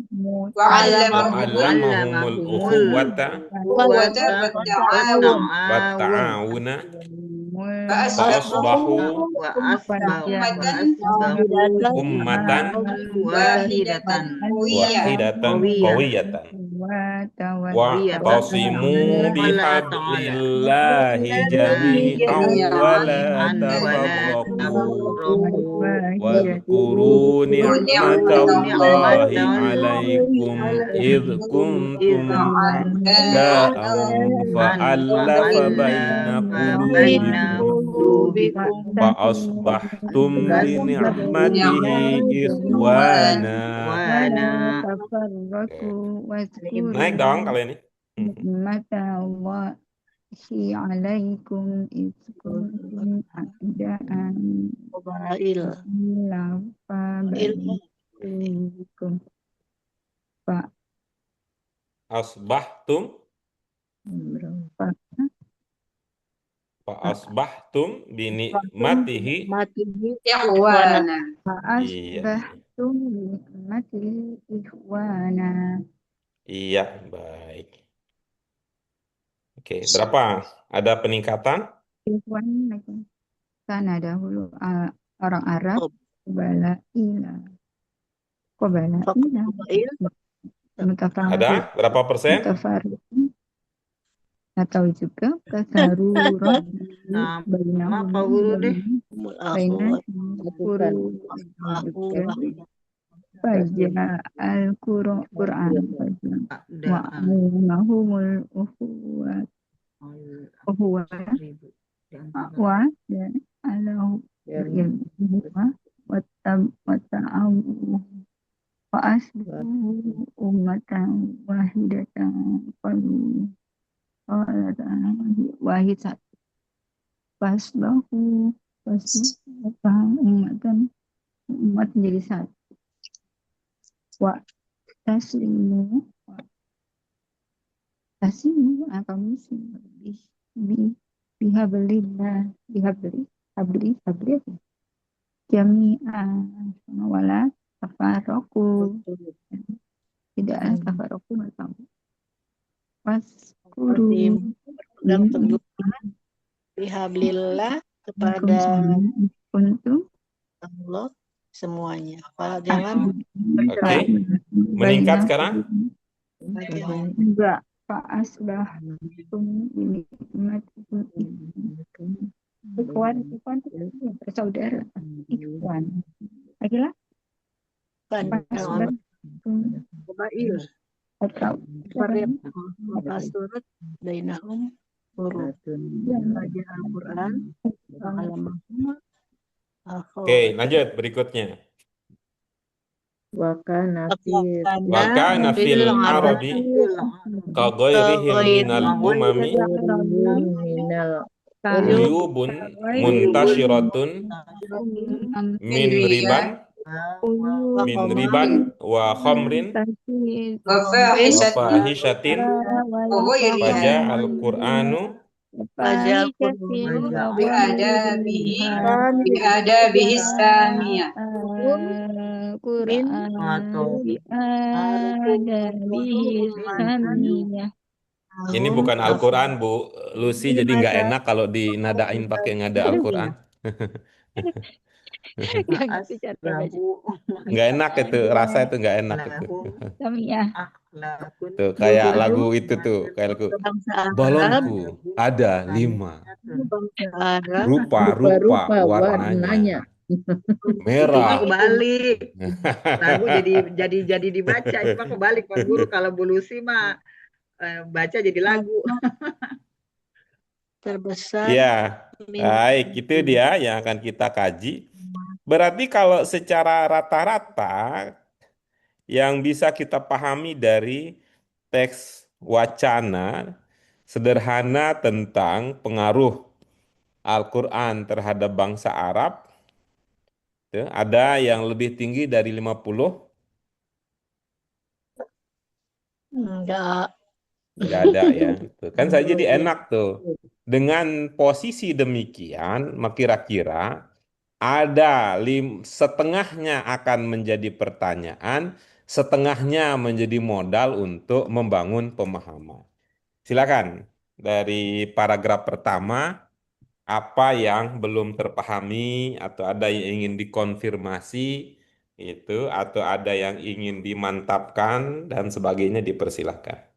wa 'allamahumul
ukhuwata wa ta'awuna fa'asbahu ummatan wahidatan qawiyatan wa tasimu bihablillahi jami'an wa la tafarraqu واذكروا نعمة الله عليكم إذ كنتم أعداء فألف بين قلوبكم فأصبحتم بنعمته إخوانا. Naik dong kalau ini.
Alaikum iskuntum a'daan
Asbahtum asbahtum binikmatihi.
matihi ikhwana.
Ikhwana.
Iya,
Fa'asbahtum binikmatihi ikhwana.
iya, baik. Oke, berapa? Ada peningkatan?
Ikhwan karena dahulu orang Arab Qabala ila
Faqabail
Ada
mutafarriq
berapa persen?
mutafarriq atau juga kasarurat
Sama
bainahum
Pak Guru deh.
akhwat
bainahum
bukan aku
juga
wahidah.
faja al-Qur'an
Ada
wa'amahumul uhuwat wa dan alahu ilmuwa wata'awu fa'asbuhu ummatan wahidatan qalu wahid satu fasbahu ummatan umat menjadi satu wa taslimu atau muslim bi bihablillah habli apa jami'an wala tafarraqu tidaklah tafarraqu atau waskuru
Dan teguh bihablillah kepada
untuk
Allah semuanya. Jangan
Oke, meningkat sekarang?
Enggak, Pak Asbah ini Ikhwan itu bersaudara. Ikhwan. Lagi-lah.
kan
Pak Asbah
Qabail
atau
Farid surat bainahum huruf baca Al-Quran alamahum
Oke, lanjut berikutnya.
wa kana
Wa kana fil arabi ka ghairihim minal umami
minal
uyubun muntasyiratun min riban wa khamrin
Wa
wa
fahishatin
fahishatin
wa ghairiha
faja al-Qur'anu
biadabihi biadabihi samiyah.
Quran biadabihi samiyah.
Ini bukan Al-Quran, Bu Lucy, jadi nggak enak kalau dinadain pakai nada Al-Quran.
Nggak ngerti cara baca.
Nggak enak itu, rasa itu nggak enak itu.
Samiyah.
Tuh, kayak lagu itu tuh, kayak lagu
bangsa Arab
balonku ada 5,
bangsa Arab
rupa-rupa warnanya, merah.
Pak kebalik. Lagu jadi dibaca. Ini Pak kebalik Pak Guru. Kalau Bu Lucy mah baca jadi lagu.
terbesar
Ya, baik, itu dia yang akan kita kaji. Berarti kalau secara rata-rata yang bisa kita pahami dari teks wacana sederhana tentang pengaruh Al-Quran terhadap bangsa Arab, ada yang lebih tinggi dari 50?
enggak
Nggak ada ya. Tuh, kan saya jadi enak tuh. Dengan posisi demikian, kira-kira ada setengahnya akan menjadi pertanyaan, setengahnya menjadi modal untuk membangun pemahaman. Silakan dari paragraf pertama, apa yang belum terpahami atau ada yang ingin dikonfirmasi itu atau ada yang ingin dimantapkan dan sebagainya dipersilahkan.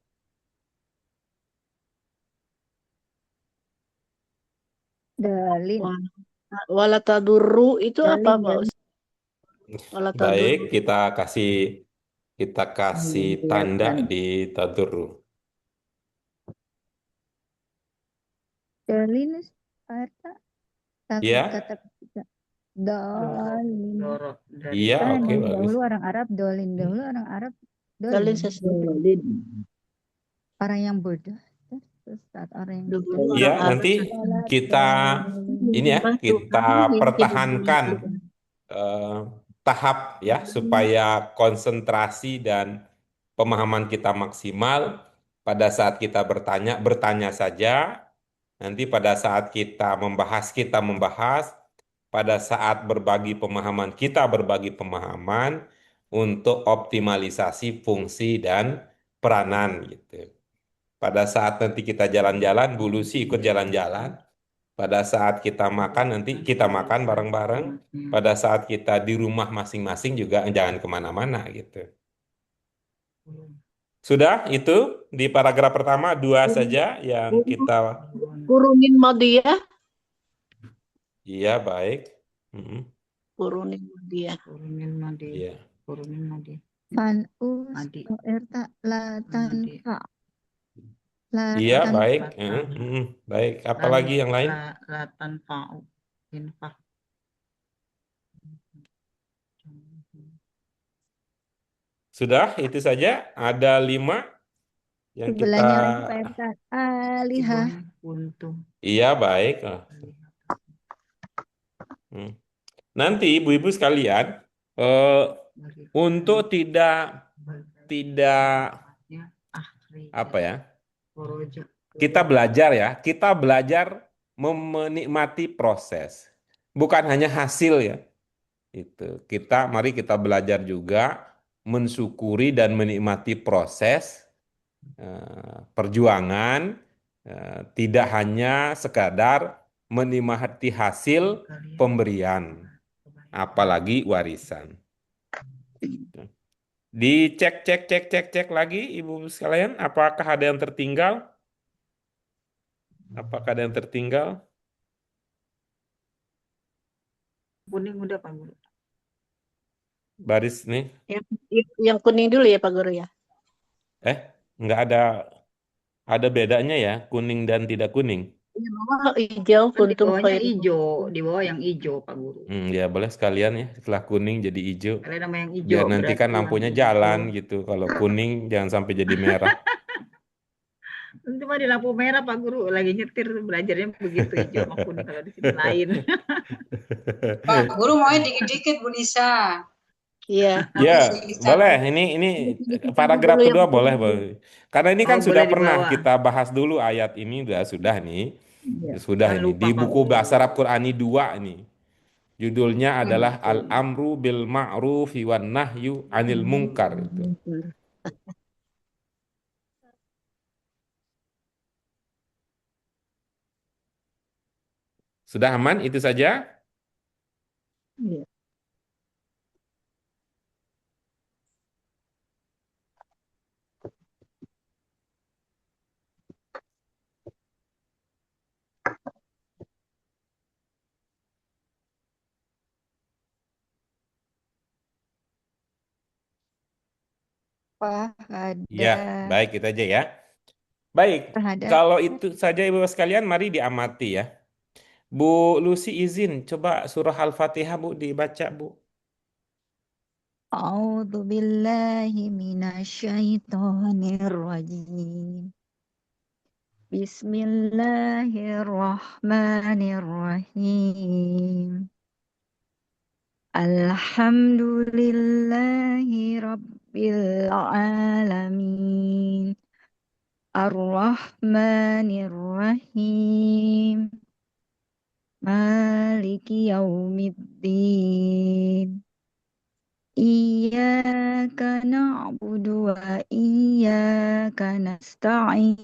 Dalil.
wala tadurru itu apa Pak
Dalil.
Ustaz? Wala
Baik,
tadurru
kita kasih tanda di tadurru.
Dalil kata
Ya.
kata dolin.
Iya,
Kan
oke,
yang
bagus.
dahulu orang Arab dolin, dahulu orang Arab
dalil
dolin.
sesuatu
Orang yang bodoh. Terus saat orang yang
dulu
Iya,
orang
nanti kita ini ya, kita pertahankan tahap ya supaya konsentrasi dan pemahaman kita maksimal pada saat kita bertanya saja. Nanti pada saat kita membahas, pada saat berbagi pemahaman, kita berbagi pemahaman untuk optimalisasi fungsi dan peranan gitu. Pada saat nanti kita jalan-jalan, Bu Lucy ikut jalan-jalan. Pada saat kita makan, nanti kita makan bareng-bareng. Pada saat kita di rumah masing-masing juga jangan kemana-mana gitu. Sudah itu di paragraf pertama dua saja yang kita.
Kurunin madiyah.
Iya baik. Mm-mm.
Kurunin madiyah.
Kurunin madi.
Iya.
Kurunin madi.
Fanus
Madi.
irta la
Madi.
tanfa. La
Iya baik.
tanfa.
Baik. Apalagi yang lain?
La tanfa'u. Infak.
Sudah itu saja. Ada 5 yang kita.
Sebelahnya lagi Pak Irta. Alihah.
Untuk.
Iya baik. Nanti ibu-ibu sekalian, untuk tidak apa ya, kita belajar menikmati proses, bukan hanya hasil ya. Mari kita belajar juga mensyukuri dan menikmati proses perjuangan, tidak hanya sekadar menikmati hasil pemberian, apalagi warisan. Dicek lagi ibu sekalian, apakah ada yang tertinggal? Apakah ada yang tertinggal?
Kuning udah Pak Guru.
Baris nih.
Yang kuning dulu ya Pak Guru ya.
Nggak ada bedanya ya, kuning dan tidak kuning.
Di bawah hijau,
Kan di
kuntum
bawahnya
khairum.
hijau, di bawah yang hijau Pak Guru.
Ya boleh sekalian ya, setelah kuning jadi hijau.
Kalian nama yang hijau.
Biar nanti kan
berarti
lampunya
yang
jalan
hijau.
gitu. Kalau kuning jangan sampai jadi merah.
Nanti mah di lampu merah Pak Guru lagi nyetir belajarnya begitu hijau sama kuning kalau di sini lain.
Pak Guru maunya dikit-dikit Bu Nisa.
Iya.
Ya,
Bisa.
boleh. Ini paragraf
Dulu yang
kedua
kuning
boleh,
dulu.
boleh. Karena ini kan
Oh,
sudah
boleh
pernah
dibawa.
kita bahas dulu ayat ini sudah nih.
Iya.
Sudah
Jangan
ini
lupa,
di
Pak
buku
Guru.
Bahasa Arab Qurani 2 ini. Judulnya adalah
betul.
Al-Amru bil Ma'rufi wan Nahyu Anil Munkar itu. Sudah aman itu saja?
Iya.
Ya, baik itu aja ya. Baik,
Terhadap
kalau itu saja Ibu sekalian mari diamati ya. Bu Lucy izin coba surah Al-Fatihah Bu dibaca Bu.
A'udzu billahi minasyaitonir rajim. Bismillahirrahmanirrahim. Alhamdulillahi rabbil alamin. Ar-Rahmanir-Rahim. Maliki yaumiddin. Iyyaka na'budu wa iyyaka nasta'in.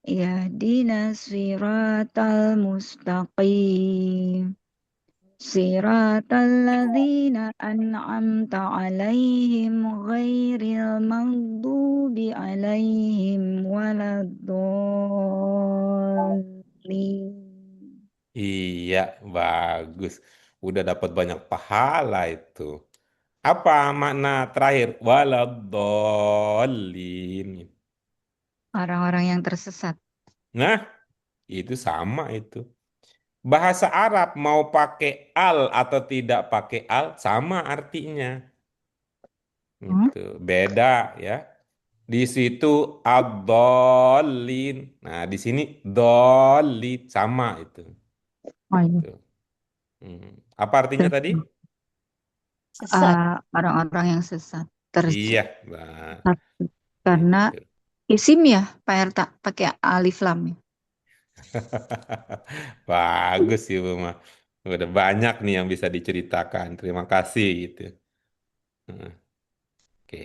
Ihdinas siratal mustaqim. Siratal ladzina an'amta 'alaihim ghairil maghdubi 'alaihim waladdallin.
Iya, bagus. Udah dapat banyak pahala itu. Apa makna terakhir? Waladhdallin.
Orang-orang yang tersesat.
Nah, itu sama itu. Bahasa Arab mau pakai al atau tidak pakai al sama artinya. Itu beda ya. Di situ ad-dallin. Nah, di sini dallin sama itu.
Oh, iya.
Gitu. Apa artinya tadi?
Orang-orang yang sesat.
Iya,
Tersesat.
Mbak.
Karena
Gitu.
Isim ya, Pak Erta, pakai alif lam ya.
Bagus Ibu mah. Udah banyak nih yang bisa diceritakan. Terima kasih gitu. Heeh, Oke,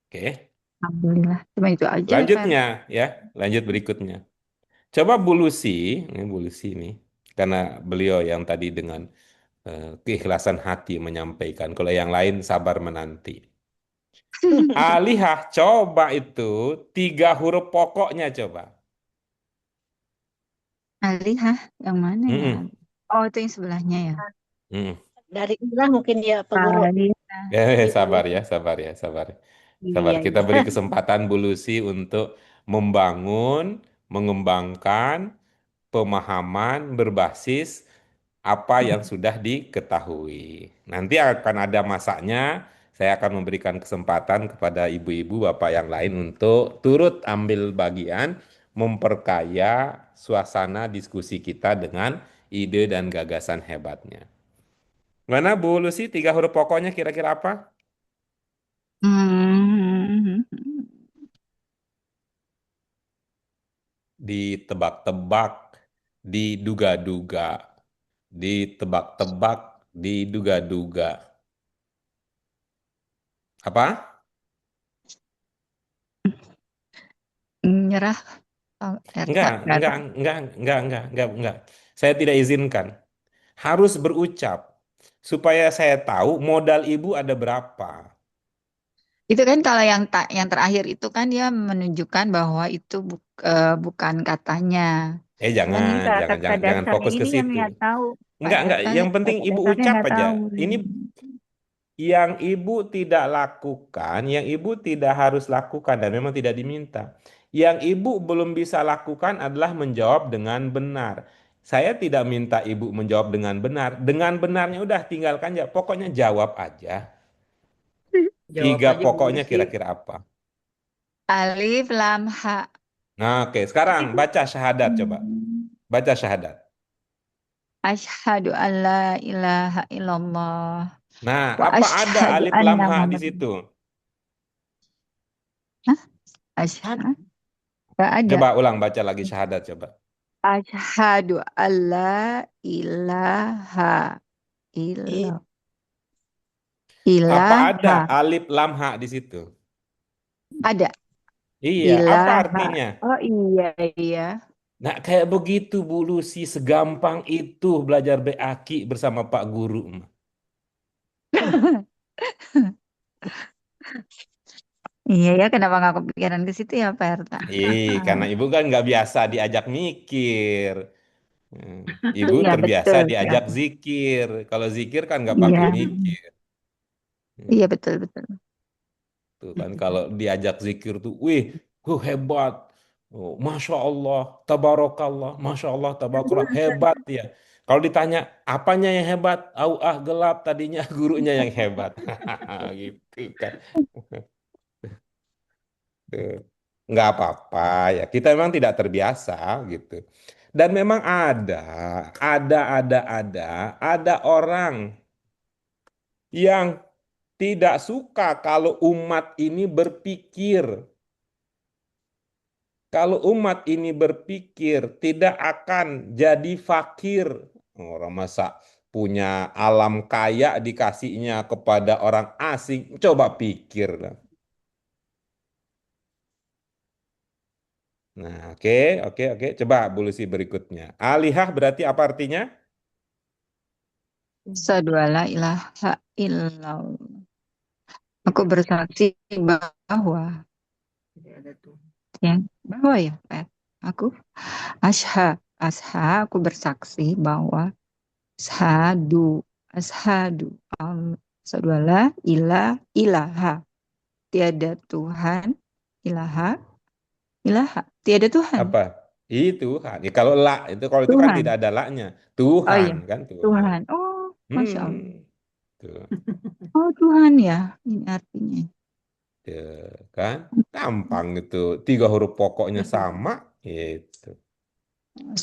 oke.
Alhamdulillah. Cuma itu aja ya, Pak
Lanjutnya
Erta.
ya, lanjut berikutnya. Coba Bu Lucy, ini Bu Lucy nih, karena beliau yang tadi dengan keikhlasan hati menyampaikan. Kalau yang lain sabar menanti. Alihah, coba itu 3 huruf pokoknya coba.
Alihah, yang mana ya?
Mm-mm,
Oh, itu yang sebelahnya ya.
mm-mm.
Dari ilah mungkin ya Pak Guru.
Alihah.
Sabar
Ilah.
ya, sabar ya, sabar. Sabar,
Iya,
kita
iya.
beri kesempatan Bu Lucy untuk membangun, mengembangkan pemahaman berbasis apa yang sudah diketahui. Nanti akan ada masanya, saya akan memberikan kesempatan kepada ibu-ibu, bapak yang lain untuk turut ambil bagian memperkaya suasana diskusi kita dengan ide dan gagasan hebatnya. Mana Bu Lucy, 3 huruf pokoknya kira-kira apa?
Hmm.
Ditebak-tebak, diduga-duga, ditebak-tebak, diduga-duga. Apa?
Nyerah, Pak Erta.
Enggak,
Nggak
enggak,
tahu.
enggak. Saya tidak izinkan. Harus berucap supaya saya tahu modal ibu ada berapa.
Itu kan kalau yang terakhir itu kan dia menunjukkan bahwa itu bukan katanya. Cuman ini
Jangan,
kata
jangan
dasarnya
fokus ke
ini yang
situ.
nggak tahu. Pak
Enggak.
Erta
Yang penting
kata
ibu
dasarnya
ucap
nggak
aja.
tahu.
Ini yang ibu tidak lakukan, yang ibu tidak harus lakukan dan memang tidak diminta. Yang ibu belum bisa lakukan adalah menjawab dengan benar. Saya tidak minta ibu menjawab dengan benar. Dengan benarnya udah tinggalkan ya. Pokoknya jawab aja.
Jawab
Tiga
aja Bu
pokoknya
Lucy.
kira-kira apa?
Alif lam ha.
Nah, oke. Sekarang baca syahadat coba. Baca syahadat.
Asyhadu alla ilaha illallah
Nah,
wa
apa ada
asyhadu
alif lam
anna
ha di
Muhammad.
situ?
Hah? Asyhadu. Nggak ada.
Coba ulang baca lagi syahadat coba.
Asyhadu alla ilaha illallah.
Apa ada
Ilaha.
alif lam ha di situ?
Ada.
Iya, apa
Ilaha.
artinya?
Oh iya, iya.
Nah, kayak begitu Bu Lucy, segampang itu belajar beaki bersama Pak Guru.
Iya ya, kenapa nggak kepikiran ke situ ya, Pak Erta?
Karena ibu kan nggak biasa diajak mikir. Hmm, Ibu
Iya,
terbiasa
betul. Ya.
diajak zikir. Kalau zikir kan nggak pakai
Iya,
mikir.
iya
Hmm,
betul betul.
Tuh kan kalau diajak zikir tuh, wih, hebat. Oh, Masya Allah, tabarakallah, Masya Allah, tabarakallah, hebat ya. Kalau ditanya, apanya yang hebat? Gelap tadinya gurunya yang hebat. Gitu kan. Tuh. Nggak apa-apa ya. Kita memang tidak terbiasa gitu. Dan memang ada orang yang tidak suka kalau umat ini berpikir. Kalau umat ini berpikir tidak akan jadi fakir. Orang masa punya alam kaya dikasihnya kepada orang asing. Coba pikir. Nah, oke. Coba Bu Lucy berikutnya. Alihah berarti apa artinya?
Asyhadu alla ilaha illallah. Aku bersaksi bahwa
Tidak ada tuh.
ya, bahwa ya, Pak. Aku aku bersaksi bahwa ashadu ashadu asyhadu alla ilaha tiada Tuhan ilaha ilaha tiada Tuhan
Apa? Itu kan. Kalau itu kan tidak
Tuhan.
ada la-nya.
Oh
Tuhan
iya,
kan Tuhan.
Tuhan. Oh, Masya Allah.
Hmm. Tuh.
Oh, Tuhan ya. Ini artinya.
Tuh, kan? Gampang itu. 3 huruf pokoknya sama. Itu.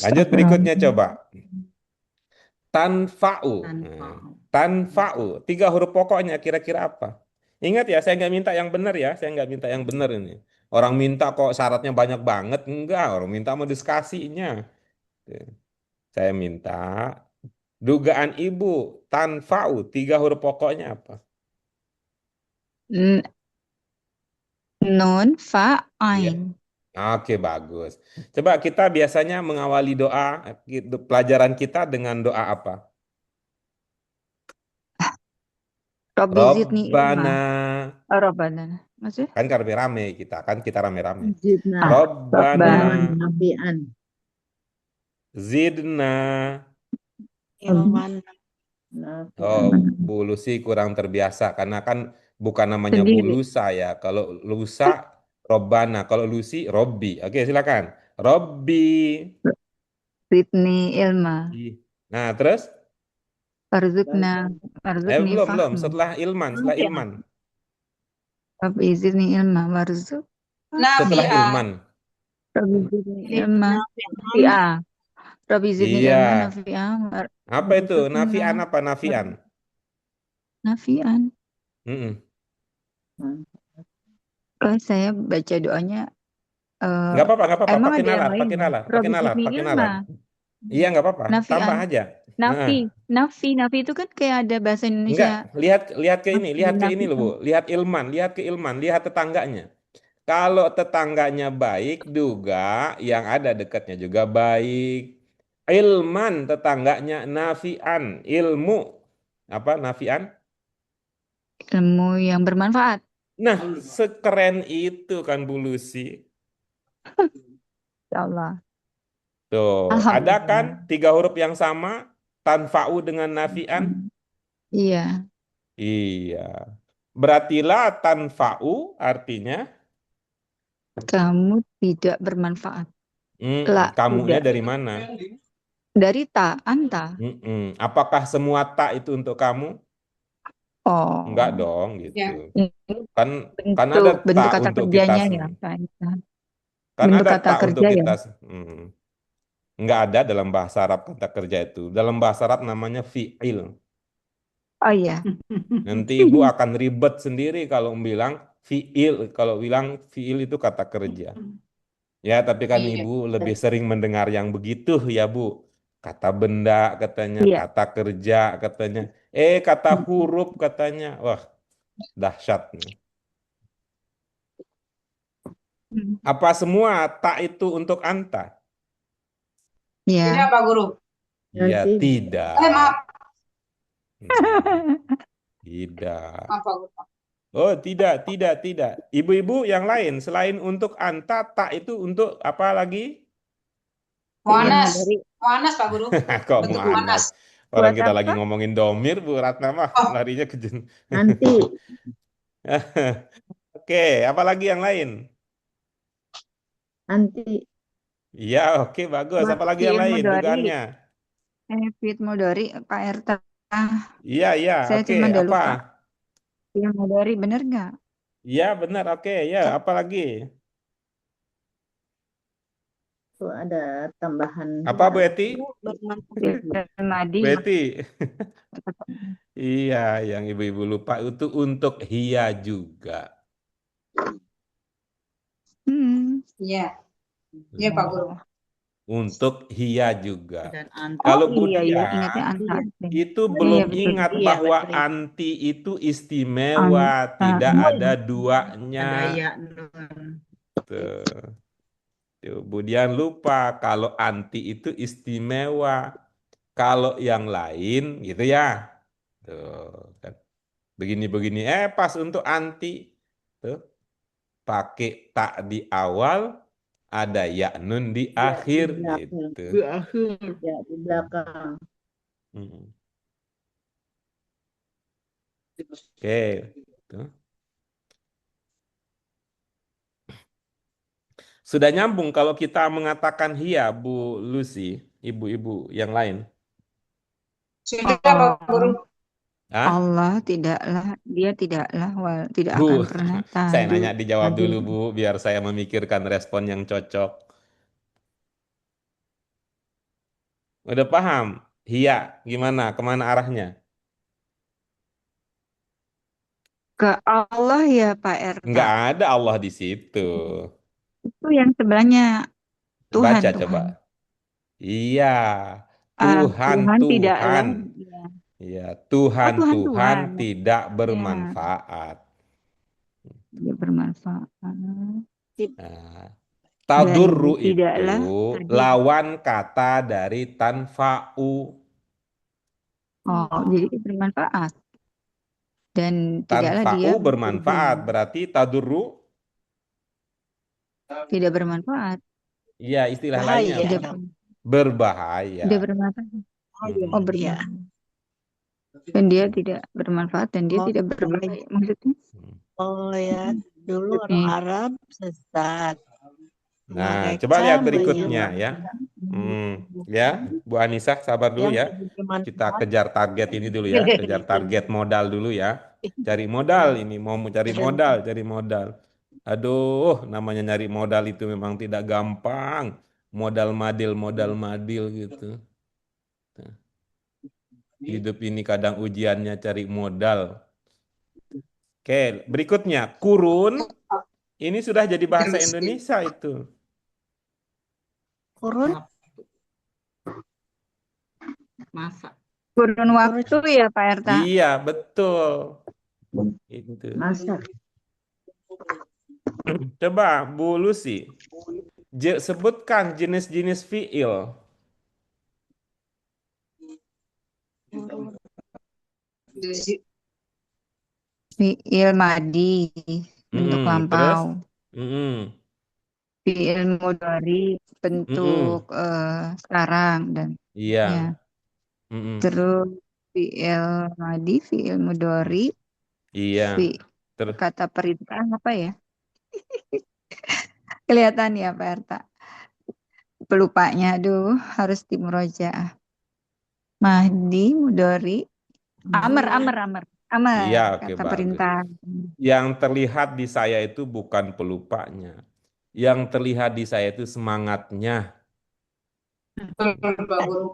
Lanjut berikutnya
Astagfirullah.
coba. Tanfa'u.
Tanpa.
Tanfa'u. 3 huruf pokoknya kira-kira apa? Ingat ya, saya nggak minta yang benar ya, saya nggak minta yang benar ini. Orang minta kok syaratnya banyak banget, enggak. Orang minta mau diskusinya. Saya minta dugaan ibu tanfa'u, tiga huruf pokoknya apa?
N- Nun, fa,
Iya.
ain.
Oke, bagus. Coba kita biasanya mengawali doa pelajaran kita dengan doa apa?
Robbi zidni ilma.
Robbana,
Robbana. Maksudnya?
kan rame-rame kita, kan kita rame-rame.
Zidna
Robbana,
Robbana.
ilman nafi'an.
zidna.
Ilman
Oh,
Nafi'an.
Bu Lucy kurang terbiasa karena kan bukan namanya Bu
Sendiri.
Lusa ya. Kalau Lusa, Robbana. Kalau Lucy, Robbi. Oke, silakan. Robbi.
Zidni ilma.
Nah, terus?
Warzukna. Warzukni
Belum.
fahma.
Setelah Ilman, setelah Ilman.
Rabbi zidni ilma. Warzuk.
Setelah
Nafi'a.
Ilman.
Rabbi zidni ilma. Nafi'a. Rabbi zidni
Iya.
ilma nafi'a.
Apa itu? Nafian apa? Nafian.
Nafi'an.
Mm-mm.
Kalau saya baca doanya,
Nggak apa-apa.
emang
Pakai
ada yang
nalar,
lain
pakai
ya?
nalar, pakai
Rabbi
nalar,
zidni
pakai
ilma.
nalar. Iya, nggak apa-apa. Tambah
Nafi'an.
aja.
Nafi. Nafi itu kan kayak ada bahasa
Enggak,
Indonesia.
lihat ke ini, lihat ke ini loh, Bu.
Nafi'an.
Lihat ke Ilman, lihat tetangganya. Kalau tetangganya baik, juga yang ada dekatnya juga baik. Ilman tetangganya nafian, ilmu apa nafian?
Ilmu yang bermanfaat.
Nah, sekeren itu kan Bu Lucy.
Ya Allah.
Tuh, ada kan
Alhamdulillah.
tiga huruf yang sama, tanfa'u dengan nafian?
Iya.
Iya. Berartilah tanfa'u artinya
Kamu tidak bermanfaat. La,
kamunya
tidak.
dari mana?
Dari ta, anta.
Apakah semua tak itu untuk kamu? Enggak
Oh.
dong, gitu.
Ya.
Kan kan ada
Bentuk
tak
kata
untuk kita,
kerjanya ya, Pak.
kan
Bentuk
ada
kata
tak untuk
kerja ya.
kita. Enggak ada dalam bahasa Arab kata kerja itu. Dalam bahasa Arab namanya fi'il.
Oh iya.
Nanti ibu akan ribet sendiri kalau bilang fi'il. Kalau bilang fi'il itu kata kerja. Ya, tapi kan
Iya.
ibu lebih sering mendengar yang begitu ya, Bu. Kata benda katanya,
Iya.
kata kerja katanya. Kata huruf katanya. Wah, dahsyat nih. Apa semua tak itu untuk anta?
Iya.
Tidak, Pak Guru.
Ya,
tidak.
tidak.
Maaf.
Tidak.
Maaf, Pak Guru.
Oh, tidak. Ibu-ibu yang lain, selain untuk anta, tak itu untuk apa lagi?
Muanas.
Dari
Muanas, Pak Guru.
Kok
Bentuk
muanas?
muanas.
Orang
buat
kita
apa?
lagi ngomongin domir, Bu Ratna mah
Oh,
larinya ke
Nanti
Oke, apa lagi yang lain?
nanti
Iya, oke, bagus.
Buat
Apa lagi yang
fi'il
lain
mudhari.
dugaannya?
Fi'il mudhari, Pak RT.
Iya,
Saya
oke.
cuma udah
Apa?
lupa. Fi'il mudhari, bener nggak?
Iya, benar, oke. Ya, apa lagi?
itu ada tambahan
Apa, Bu Eti?
Fi'il madi.
Bu Eti? Iya, yang ibu-ibu lupa itu untuk hia juga.
iya. Iya, Pak Guru.
Untuk hia juga.
Dan anti.
Kalau
Oh
Bu
iya,
Dian,
ingatnya anta.
itu
Iya,
belum
betul.
ingat
Iya,
bahwa
betul.
anti itu istimewa, tidak ada duanya.
Ada ya nun.
Tuh. Tuh, Bu Dian lupa kalau anti itu istimewa. Kalau yang lain gitu ya. Tuh, kan. Begini-begini. Pas untuk anti. Tuh, pakai tak di awal, ada ya nun di
Ya,
akhir
di belakang.
gitu.
Di akhir.
Ya, di belakang.
Mm. Oke. Tuh. Sudah nyambung kalau kita mengatakan hia, Bu Lucy, ibu-ibu yang lain.
Sudah, Pak Guru.
Hah?
Allah dia tidaklah tidak
Bu,
akan pernah
saya nanya dijawab
hadir.
dulu Bu, biar saya memikirkan respon yang cocok. Udah paham? Hia, gimana? Kemana arahnya?
ke Allah ya Pak
Nggak
Erta.
ada Allah di situ.
Itu yang sebelahnya Tuhan,
Baca coba.
Tuhan.
Iya,
Ah,
Tuhan,
Tuhan
Tuhan.
tidaklah, ya.
Iya,
Oh
Tuhan,
Tuhan,
Tuhan
Tuhan.
tidak
Ya,
bermanfaat.
tidak bermanfaat.
Nah,
Dan
tadurru itu
tidaklah tadi.
lawan kata dari tanfa'u.
Oh, jadi bermanfaat. Dan tidaklah dia
Tanfa'u bermanfaat,
berguna.
berarti tadurru,
Tidak bermanfaat.
ya istilah
Bahaya
lainnya
Tidak,
apa?
dong.
Berbahaya.
tidak bermanfaat.
Bahaya.
Oh,
Mm-mm.
Ya.
bermanfaat. Dan dia tidak bermanfaat dan dia
Oh,
tidak berbahaya. Maksudnya?
oh ya. Dulu orang
Nih.
Arab sesat.
Nah, coba lihat
Mereka
berikutnya ya.
menyembah
Ya, Bu Anissa sabar dulu
yang
ya. Kita kejar target ini dulu ya, kejar target modal dulu ya. Cari modal ini, mau cari modal, cari modal. Aduh, namanya nyari modal itu memang tidak gampang. Modal madil gitu. Hidup ini kadang ujiannya cari modal. Oke, berikutnya kurun. Ini sudah jadi bahasa
Miskin.
Indonesia itu.
kurun.
Masa.
Kurun waktu ya Pak Erta.
Iya, betul. Itu.
Masa
Coba Bu Lucy, sebutkan jenis-jenis fiil.
Fiil madi, bentuk
Terus?
lampau.
Mm-mm.
Fiil mudhari, bentuk sekarang dan
Iya.
ya.
Mm-mm.
Terus fiil madi, fiil mudhari,
Iya. Terus
kata perintah apa ya? Kelihatan ya Pak Erta. Pelupanya, aduh, harus dimurojaah. Mahdi, mudhari, amr,
iya, oke,
kata
bagus.
perintah.
Yang terlihat di saya itu bukan pelupanya. Yang terlihat di saya itu semangatnya.
Betul, Pak Guru.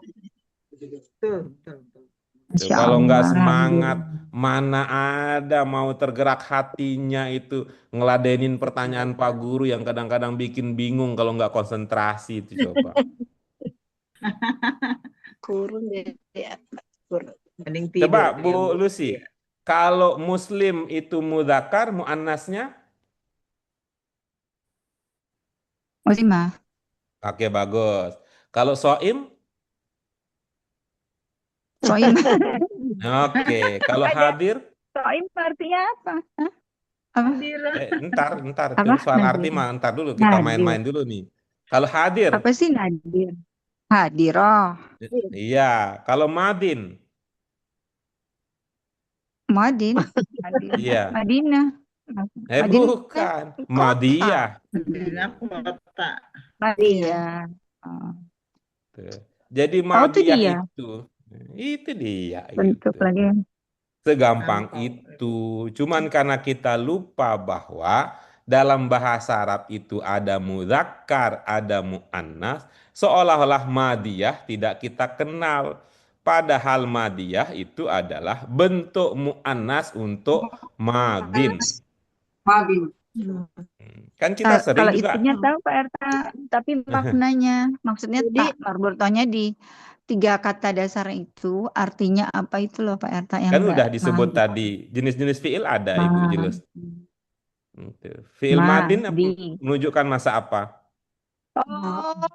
Betul, betul, betul.
Masya
Kalau nggak
Allah,
semangat,
alhamdulillah.
mana ada mau tergerak hatinya itu ngeladenin pertanyaan Pak Guru yang kadang-kadang bikin bingung kalau nggak konsentrasi itu coba.
Kurun dari apa? Kurun.
Mending tidur
Coba
tuh
Bu
yang
Lucy, kalau Muslim itu mudzakkar, muannasnya?
Muslimah,
Oke, bagus. Kalau soim?
soim.
Oke. Kalau
Ada
hadir?
soim artinya apa? Hah? Apa?
Ntar
Apa?
itu soal arti
Nadir.
mah ntar dulu kita
Nadir.
main-main dulu nih. Kalau hadir?
Apa sih nadir? Hadiroh.
Iya. Kalau madin?
Madin.
Iya.
Madinah. Madinah
Bukan.
kota.
Madiyah.
Madinah kota.
Madinah. Oh.
Tuh. Jadi
Oh, itu
madiyah
dia.
itu dia
Bentuk
gitu.
lagi.
Segampang
Gampang.
itu. Cuman karena kita lupa bahwa dalam bahasa Arab itu ada mudzakkar, ada muannas, seolah-olah madiyah tidak kita kenal. Padahal madiyah itu adalah bentuk muannas untuk madin.
Mabin.
Kan kita sering
Kalau
juga.
itunya tahu Pak Erta, tapi maknanya, maksudnya
Jadi-
tak marbutonya di 3 kata dasar itu artinya apa itu loh Pak Erta yang
Kan
enggak
udah disebut tadi. Jenis-jenis fiil ada Ibu jelas. Gitu. Fiil madin
Madi.
menunjukkan masa apa?
Oh.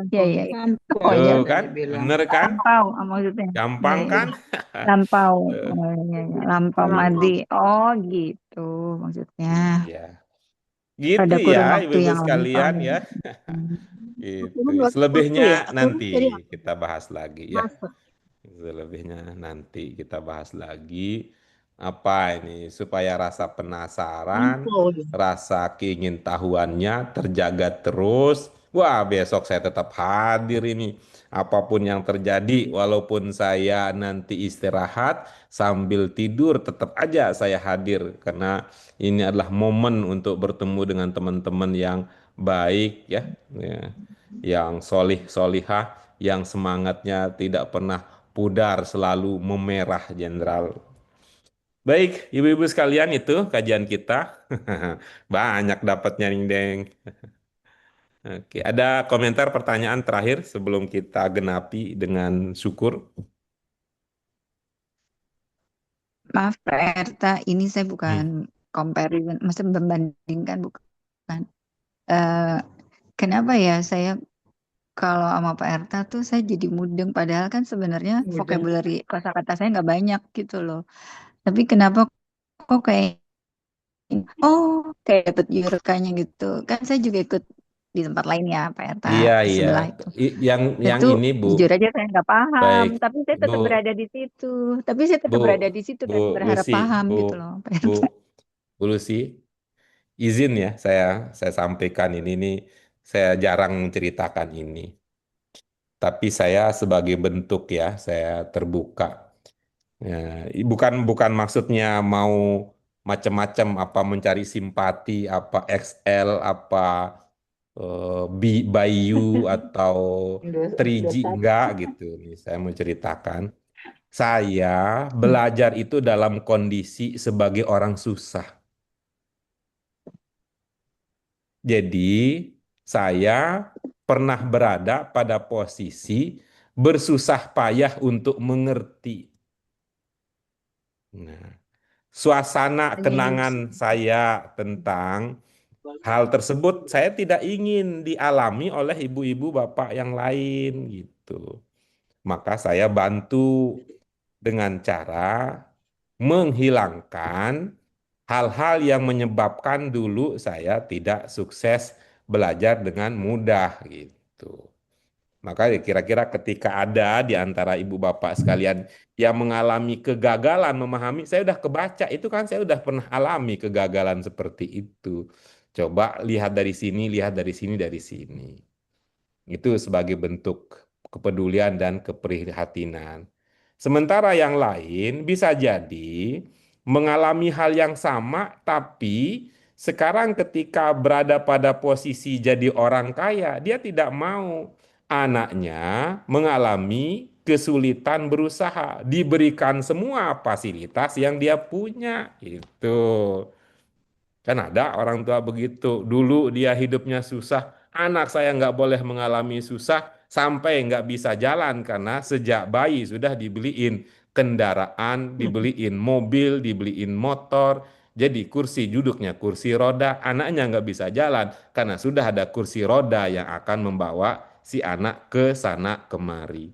Ya, ya, ya.
Lampau
Oh, ya.
Tuh kan,
dibilang.
bener kan?
Lampau maksudnya.
Gampang
Ya, ya.
kan?
Lampau.
Tuh.
Oh, ya, ya. Lampau
Tuh.
madi. Oh, gitu maksudnya.
Iya. Gitu
Pada kurun
ya,
waktu
ibu-ibu
yang
sekalian
lampau.
ya.
Kurun
Gitu.
waktu
Selebihnya
ya? Kurun
nanti
jadi
kita bahas lagi ya.
masa.
Selebihnya nanti kita bahas lagi. Apa ini? Supaya rasa penasaran,
Lampau ya.
rasa keingin tahuannya terjaga terus. Wah, besok saya tetap hadir ini. Apapun yang terjadi, walaupun saya nanti istirahat sambil tidur, tetap aja saya hadir. Karena ini adalah momen untuk bertemu dengan teman-teman yang baik ya, yang solihah, yang semangatnya tidak pernah pudar, selalu memerah, Jenderal. Baik, ibu-ibu sekalian itu kajian kita. Banyak dapatnya nih, Deng. Oke, ada komentar pertanyaan terakhir sebelum kita genapi dengan syukur?
Maaf Pak Erta, ini saya bukan
Hmm.
comparison, maksudnya membandingkan bukan. Eh, kenapa ya saya kalau sama Pak Erta tuh saya jadi mudeng, padahal kan sebenarnya
Mudeng.
vocabulary kosakata saya nggak banyak gitu loh. Tapi kenapa kok kayak kayak dapet jurekanya gitu. Kan saya juga ikut di tempat lain ya, Pak Erta
Iya,
di
iya.
sebelah itu.
Yang
Itu
ini, Bu.
jujur aja saya nggak paham,
Baik,
tapi saya
Bu,
tetap berada di situ. Tapi saya
Bu,
tetap berada di situ
Bu
dan berharap
Lucy,
paham
Bu,
gitu loh, Pak
Bu,
Erta.
Bu Lucy, izin ya saya sampaikan ini nih, saya jarang menceritakan ini. Tapi saya sebagai bentuk ya, saya terbuka. Ya, bukan maksudnya mau macam-macam apa mencari simpati apa XL apa Bayu atau Triji enggak gitu. Nih, saya mau ceritakan. Saya belajar itu dalam kondisi sebagai orang susah. Jadi saya pernah berada pada posisi bersusah payah untuk mengerti. Nah, suasana kenangan saya tentang hal tersebut saya tidak ingin dialami oleh ibu-ibu bapak yang lain gitu. Maka saya bantu dengan cara menghilangkan hal-hal yang menyebabkan dulu saya tidak sukses belajar dengan mudah gitu. Maka kira-kira ketika ada di antara ibu bapak sekalian yang mengalami kegagalan memahami, saya udah kebaca, itu kan saya udah pernah alami kegagalan seperti itu. Coba lihat dari sini, lihat dari sini, dari sini. Itu sebagai bentuk kepedulian dan keprihatinan. Sementara yang lain bisa jadi mengalami hal yang sama, tapi sekarang ketika berada pada posisi jadi orang kaya, dia tidak mau anaknya mengalami kesulitan berusaha, diberikan semua fasilitas yang dia punya. Itu. Kan ada orang tua begitu. Dulu dia hidupnya susah, anak saya nggak boleh mengalami susah sampai nggak bisa jalan karena sejak bayi sudah dibeliin kendaraan, dibeliin mobil, dibeliin motor. Jadi kursi duduknya kursi roda, anaknya nggak bisa jalan karena sudah ada kursi roda yang akan membawa si anak ke sana kemari.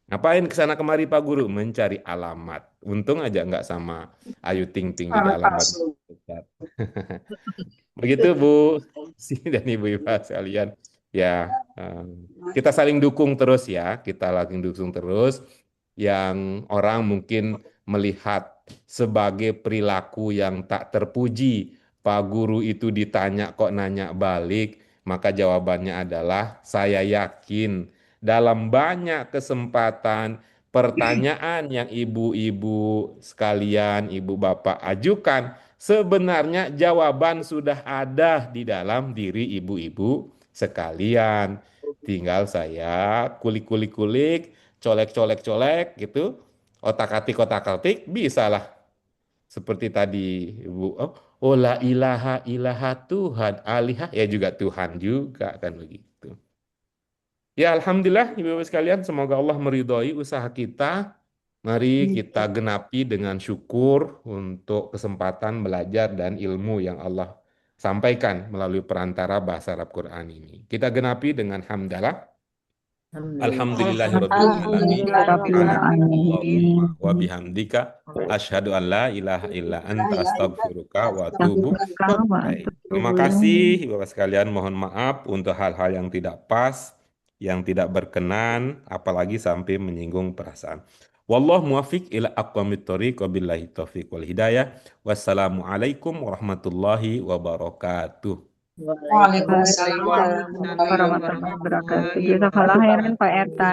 Ngapain ke sana kemari Pak Guru? Mencari alamat. Untung aja nggak sama Ayu Ting Ting jadi
Selamat
alamat.
palsu.
Begitu Bu Si dan Ibu-ibu sekalian. Ya, kita saling dukung terus ya. Kita saling dukung terus. Yang orang mungkin melihat sebagai perilaku yang tak terpuji. Pak Guru itu ditanya kok nanya balik. Maka jawabannya adalah saya yakin dalam banyak kesempatan pertanyaan yang ibu-ibu sekalian, ibu bapak ajukan, sebenarnya jawaban sudah ada di dalam diri ibu-ibu sekalian. Tinggal saya kulik-kulik-kulik, colek-colek-colek gitu. Otak-atik, bisalah. Seperti tadi Ibu, oh la ilaha ilaha Tuhan, alihah ya juga Tuhan juga kan begitu. Ya Alhamdulillah Ibu-ibu sekalian, semoga Allah meridhoi usaha kita. Mari kita genapi dengan syukur untuk kesempatan belajar dan ilmu yang Allah sampaikan melalui perantara bahasa Arab Quran ini. Kita genapi dengan hamdalah. Alhamdulillahirabbil alamin. Subhanakallahumma wa bihamdika asyhadu an la ilaha illa anta astaghfiruka wa atubu. Baik. Terima kasih Bapak sekalian, mohon maaf untuk hal-hal yang tidak pas, yang tidak berkenan, apalagi sampai menyinggung perasaan. Wallahu muwaffiq ila aqwamit thoriq wa billahi taufiq wal hidayah. Wassalamualaikum warahmatullahi wabarakatuh.
Waalaikumsalam
Waalaikumsalam
warahmatullahi
warahmatullahi wabarakatuh.
wabarakatuh.
Jazakallah khairan Pak Erta.